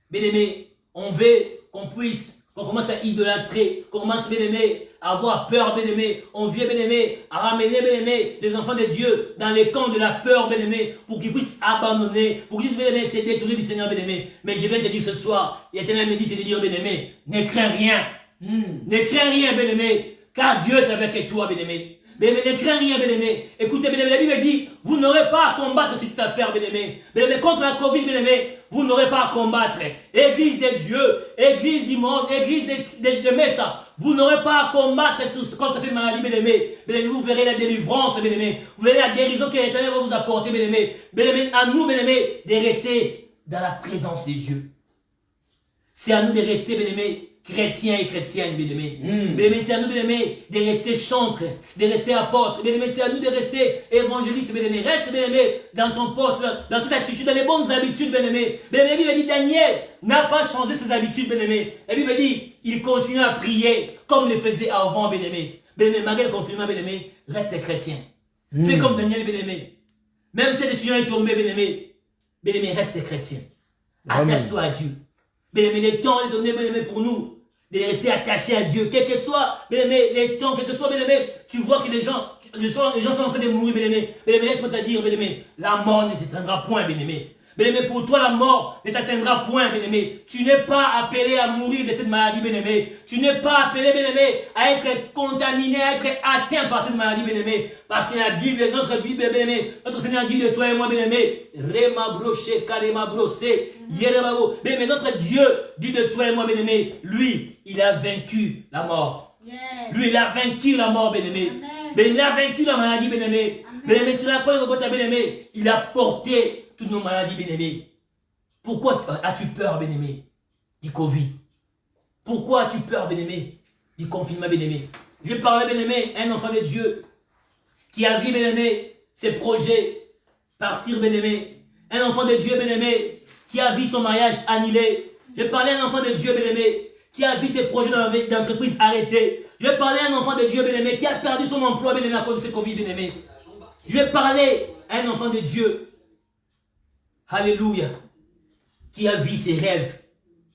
Bien-aimé, on veut qu'on commence à idolâtrer, qu'on commence, bien-aimé, à avoir peur, bien-aimé. On vient, bien-aimé, à ramener, bien-aimé, les enfants de Dieu dans les camps de la peur, bien-aimé, pour qu'ils puissent abandonner, pour qu'ils puissent, bien-aimé, se détourner du Seigneur, bien-aimé. Mais je viens te dire ce soir, l'Éternel me dit de te dire, bien-aimé, ne crains rien. Ne crains rien, bien-aimé, car Dieu est avec toi, bien-aimé. Bien-aimé, ne crains rien, bien-aimé. Écoutez, bien-aimé, la Bible dit, vous n'aurez pas à combattre cette affaire, bien-aimé. Bien-aimé, contre la Covid, bien-aimé, vous n'aurez pas à combattre. Église de Dieu, Église du monde, Église de Messa, vous n'aurez pas à combattre contre cette maladie, bien-aimé. Bien-aimé, vous verrez la délivrance, bien-aimé. Vous verrez la guérison que l'Éternel va vous apporter, bien-aimé. Bien-aimé, à nous, bien-aimé, de rester dans la présence de Dieu. C'est à nous de rester, bien-aimés, chrétiens et chrétiennes, bien-aimés. Bien-aimés, c'est à nous, bien-aimés, de rester chantres, de rester apôtres. Bien-aimés, c'est à nous de rester évangélistes, bien-aimés. Reste, bien-aimés, dans ton poste, dans cette attitude, dans les bonnes habitudes, bien-aimés. Bien-aimés, la Bible dit, Daniel n'a pas changé ses habitudes, bien-aimés. La Bible dit, il continue à prier comme il le faisait avant, bien-aimés. Bien-aimés, malgré le confinement, bien-aimés, reste chrétien. Fais comme Daniel, bien-aimé. Même si le Seigneur est tombé, bien-aimé, bien-aimé, reste chrétien. Attache-toi à Dieu. Bien-aimé, le temps est donné, bien-aimé, pour nous de rester attachés à Dieu. Quel que soit, bien-aimé, les temps, quel que soit, bien-aimé, tu vois que les gens sont en train de mourir, bien-aimé. Bien-aimé, laisse-moi te dire, bien-aimé, la mort ne t'atteindra point, bien-aimé. Bien-aimé, pour toi, la mort ne t'atteindra point, bien-aimé. Tu n'es pas appelé à mourir de cette maladie, bien-aimé. Tu n'es pas appelé, bien-aimé, à être contaminé, à être atteint par cette maladie, bien-aimé. Parce que la Bible, notre Bible, bien-aimé, notre Seigneur dit de toi et moi, bien-aimé, Rema broché, Karema brossé, Yerebabo. Bien-aimé, notre Dieu dit de toi et moi, bien-aimé, lui, il a vaincu la mort. Yes. Lui, il a vaincu la mort, bien-aimé. Il a vaincu la maladie, bien-aimé. Bien-aimé, c'est la croix de Golgotha, bien-aimé. Il a porté toutes nos maladies, bien-aimé. Pourquoi as-tu peur, bien-aimé, du Covid? Pourquoi as-tu peur, bien-aimé, du confinement, bien-aimé? Je parlais, bien-aimé, un enfant de Dieu qui a vu, bien-aimé, ses projets partir, bien-aimé. Un enfant de Dieu, bien-aimé, qui a vu son mariage annulé. Je parlais à un enfant de Dieu, bien-aimé, qui a vu ses projets d'entreprise arrêtés. Je parlais à un enfant de Dieu, bien-aimé, qui a perdu son emploi, bien-aimé, à cause de ce Covid, bien-aimé. Je parlais à un enfant de Dieu, alléluia, qui a vu ses rêves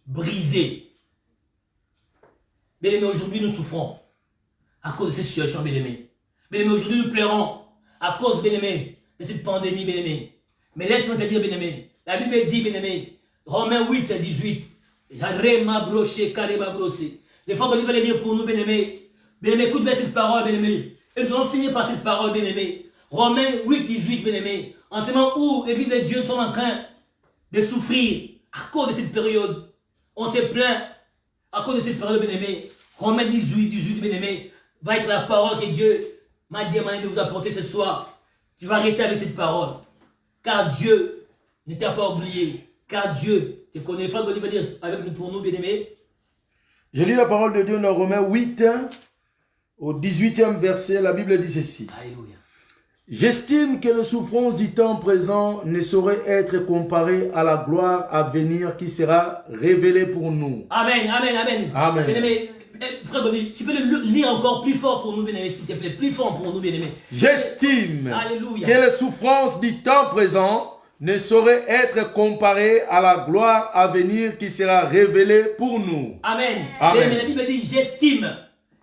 brisés. Bien-aimé, aujourd'hui nous souffrons à cause de cette situation, bien-aimé. Bien-aimé, aujourd'hui nous pleurons à cause, bien-aimé, de cette pandémie, bien-aimé. Mais laisse-moi te dire, bien-aimé, la Bible dit, bien-aimé, Romains 8, 18, Rema broché, Karema brossé. Les fois qu'on va les lire pour nous, bien-aimé. Bien-aimé, écoute bien cette parole, bien-aimé. Et nous allons finir par cette parole, bien-aimé. Romains 8, 18, bien-aimé. En ce moment où l'Église de Dieu, nous sommes en train de souffrir à cause de cette période. On se plaint à cause de cette période, bien-aimé. Romains 18, 18, bien-aimé, va être la parole que Dieu m'a demandé de vous apporter ce soir. Tu vas rester avec cette parole. Car Dieu ne t'a pas oublié. Car Dieu te connaît. Il faut que Dieu va dire avec nous pour nous, bien-aimés. Je lis la parole de Dieu dans Romains 8, au 18e verset. La Bible dit ceci. Alléluia. J'estime que les souffrances du temps présent ne sauraient être comparées à la gloire à venir qui sera révélée pour nous. Amen, amen, amen. Amen. Bien-aimé, frère Denis, tu peux le lire encore plus fort pour nous, bien-aimé, s'il te plaît. Plus fort pour nous, bien-aimé. J'estime Alléluia. que les souffrances du temps présent ne sauraient être comparées à la gloire à venir qui sera révélée pour nous. Amen. Amen. La Bible dit, j'estime.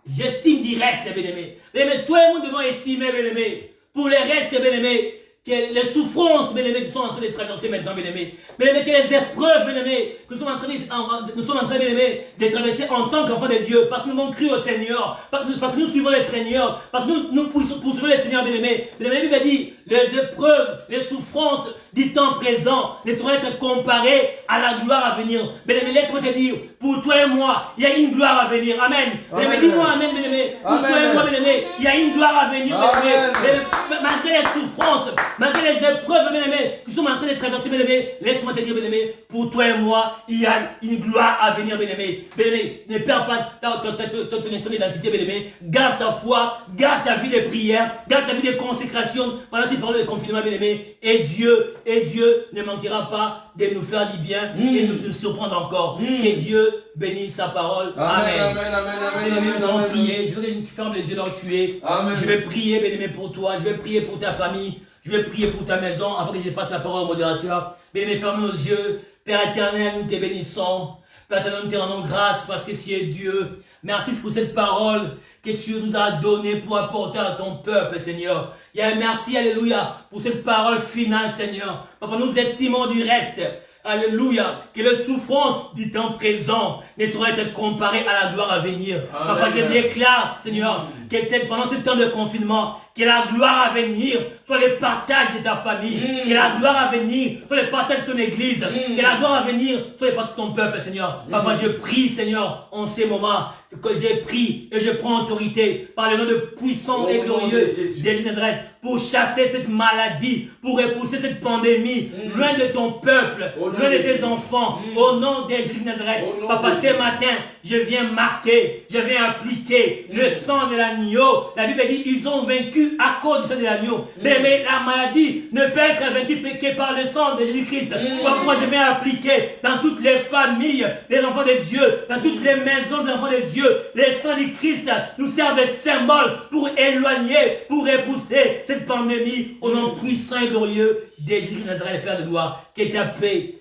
J'estime du reste, bien-aimé. Bien-aimé, toi et moi devons estimer, bien-aimé. Pour les restes, bien-aimés, que les souffrances, bien-aimés, que nous sommes en train de traverser maintenant, bien-aimés. Bien-aimés, que les épreuves, bien-aimés, que nous sommes en train, bien-aimés, de traverser en tant qu'enfants de Dieu. Parce que nous avons cru au Seigneur. Parce que nous suivons le Seigneur. Parce que nous poursuivons le Seigneur, bien-aimés. La Bible dit, les épreuves, les souffrances du temps présent ne sauront être comparées à la gloire à venir. Bien-aimés, laisse-moi te dire, pour toi et moi, il y a une gloire à venir. Amen. Bien-aimés, dis-moi Amen, bien-aimés. Pour toi et moi, bien-aimés, il y a une gloire à venir, bien-aimés. Malgré les souffrances, malgré les épreuves, bien-aimés, que nous sommes en train de traverser, bien-aimés, laisse-moi te dire, bien-aimés, pour toi et moi, il y a une gloire à venir, bien-aimés. Bien-aimés, ne perds pas ton identité, bien-aimés. Garde ta foi, garde ta vie de prière, garde ta vie de consécration pendant ces périodes de confinement, bien-aimés. Et Dieu ne manquera pas de nous faire du bien et de nous surprendre encore. Que Dieu bénisse sa parole. Amen. Amen, amen, amen. Bien-aimés, nous allons prier. Je veux que tu fermes les yeux là où tu es. Amen. Je vais prier, bien-aimé, pour toi. Je vais prier pour ta famille. Je vais prier pour ta maison avant que je passe la parole au modérateur. Bien-aimé, ferme nos yeux. Père éternel, nous te bénissons. Père éternel, nous te rendons grâce parce que tu es Dieu. Merci pour cette parole que tu nous as donnée pour apporter à ton peuple, Seigneur. Et merci, alléluia, pour cette parole finale, Seigneur. Papa, nous estimons du reste. Alléluia. Que les souffrances du temps présent ne sauraient être comparées à la gloire à venir. Amen. Papa, je déclare, Seigneur, que pendant ce temps de confinement, que la gloire à venir soit le partage de ta famille. Que la gloire à venir soit le partage de ton église. Que la gloire à venir soit le partage de ton peuple, Seigneur. Papa, je prie, Seigneur, en ces moments, que j'ai pris et je prends autorité par le nom de puissant et glorieux de Jésus de Nazareth pour chasser cette maladie, pour repousser cette pandémie loin de ton peuple, loin de tes enfants, au nom de Jésus de Nazareth. Papa, ce matin, je viens marquer, je viens appliquer le sang de l'agneau. La Bible dit, ils ont vaincu à cause du sang de l'agneau. Mais la maladie ne peut être vaincue que par le sang de Jésus-Christ. Moi, je viens appliquer dans toutes les familles des enfants de Dieu, dans toutes les maisons des enfants de Dieu, les sang du Christ nous servent de symbole pour éloigner, pour repousser cette pandémie au nom puissant et glorieux de Jésus de Nazareth, Père de gloire. Que ta paix,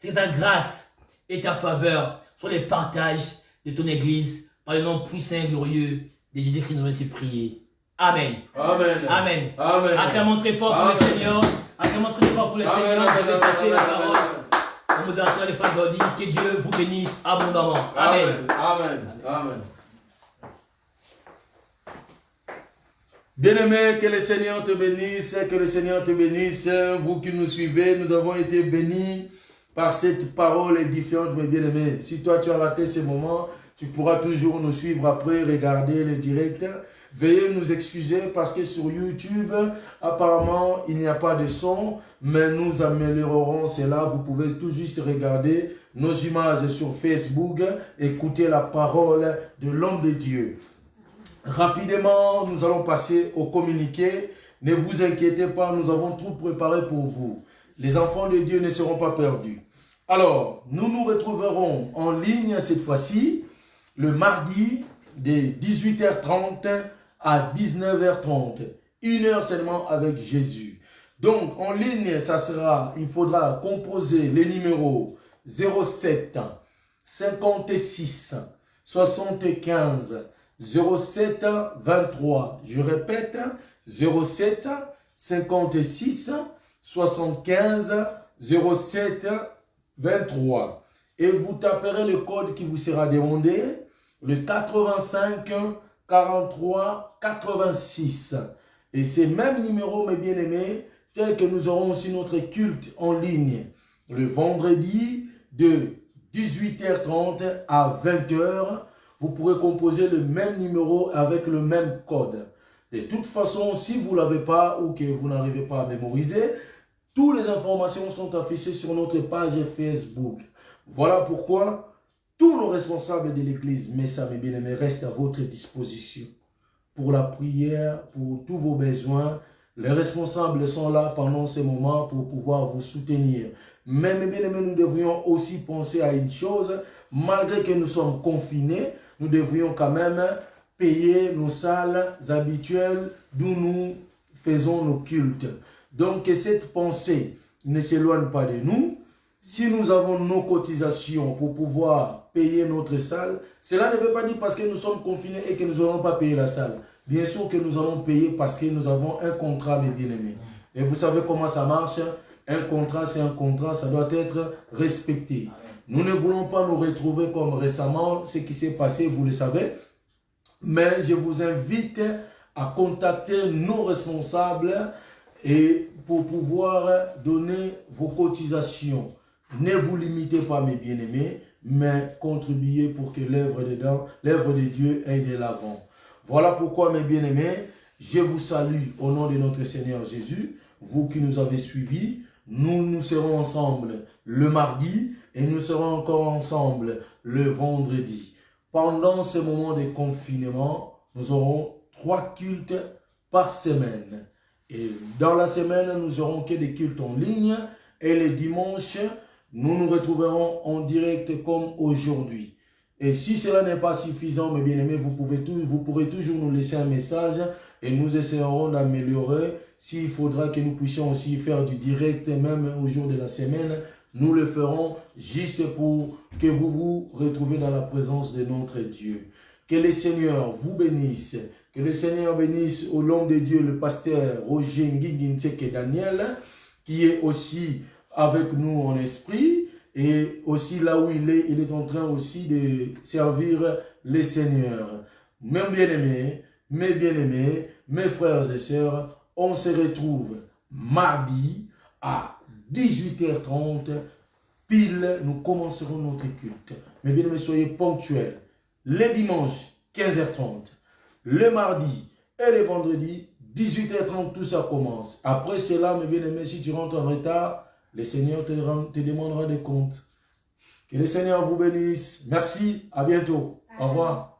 que ta grâce et ta faveur soient les partages de ton Église par le nom puissant et glorieux de Jésus-Christ. Nous allons prier. Amen. Amen. Amen. Amen. Acclamons très fort pour le Seigneur. Acclamons très fort pour le Seigneur. Je vais passer la parole au modérateur des femmes d'Audi. Que Dieu vous bénisse abondamment. Amen. Amen. Amen. Bien-aimé, que le Seigneur te bénisse, que le Seigneur te bénisse. Vous qui nous suivez, nous avons été bénis par cette parole édifiante, mes bien-aimés. Si toi tu as raté ces moments, tu pourras toujours nous suivre après, regarder le direct. Veuillez nous excuser parce que sur YouTube, apparemment, il n'y a pas de son, mais nous améliorerons cela. Vous pouvez tout juste regarder nos images sur Facebook, écouter la parole de l'homme de Dieu. Rapidement, nous allons passer au communiqué. Ne vous inquiétez pas, nous avons tout préparé pour vous. Les enfants de Dieu ne seront pas perdus. Alors, nous nous retrouverons en ligne cette fois-ci, le mardi de 18h30 à 19h30. 1 heure seulement avec Jésus. Donc, en ligne, ça sera, il faudra composer les numéros 07 56 75 07 23. Je répète, 07 56 75 07 23. Et vous taperez le code qui vous sera demandé, le 85 43 86. Et ces mêmes numéros, mes bien-aimés, tels que nous aurons aussi notre culte en ligne, le vendredi de 18h30 à 20h, vous pourrez composer le même numéro avec le même code. De toute façon, si vous ne l'avez pas ou que vous n'arrivez pas à mémoriser, toutes les informations sont affichées sur notre page Facebook. Voilà pourquoi tous nos responsables de l'église, mes amis bien-aimés, restent à votre disposition pour la prière, pour tous vos besoins. Les responsables sont là pendant ces moments pour pouvoir vous soutenir. Mais mes bien-aimés, nous devrions aussi penser à une chose, malgré que nous sommes confinés, nous devrions quand même payer nos salles habituelles d'où nous faisons nos cultes. Donc que cette pensée ne s'éloigne pas de nous. Si nous avons nos cotisations pour pouvoir payer notre salle, cela ne veut pas dire parce que nous sommes confinés et que nous n'allons pas payer la salle. Bien sûr que nous allons payer parce que nous avons un contrat, mes bien-aimés. Et vous savez comment ça marche. Un contrat, c'est un contrat, ça doit être respecté. Nous ne voulons pas nous retrouver comme récemment, ce qui s'est passé, vous le savez. Mais je vous invite à contacter nos responsables et pour pouvoir donner vos cotisations. Ne vous limitez pas, mes bien-aimés, mais contribuez pour que l'œuvre de Dieu aille de l'avant. Voilà pourquoi, mes bien-aimés, je vous salue au nom de notre Seigneur Jésus. Vous qui nous avez suivis, nous serons ensemble le mardi et nous serons encore ensemble le vendredi. Pendant ce moment de confinement, nous aurons 3 cultes par semaine. Et dans la semaine, nous n'aurons que des cultes en ligne. Et le dimanche, nous nous retrouverons en direct comme aujourd'hui. Et si cela n'est pas suffisant, mes bien-aimés, vous pourrez toujours nous laisser un message et nous essaierons d'améliorer. S'il faudra que nous puissions aussi faire du direct, même au jour de la semaine, nous le ferons juste pour que vous vous retrouviez dans la présence de notre Dieu. Que le Seigneur vous bénisse. Que le Seigneur bénisse au l'homme de Dieu, le pasteur Roger Nguinguintseke Daniel, qui est aussi avec nous en esprit. Et aussi là où il est en train aussi de servir les seigneurs. Mes bien-aimés, mes frères et sœurs, on se retrouve mardi à 18h30. Pile, nous commencerons notre culte. Mes bien-aimés, soyez ponctuels. Le dimanche, 15h30. Le mardi et le vendredi, 18h30, tout ça commence. Après cela, mes bien-aimés, si tu rentres en retard, le Seigneur te demandera des comptes. Que le Seigneur vous bénisse. Merci, à bientôt. Au revoir.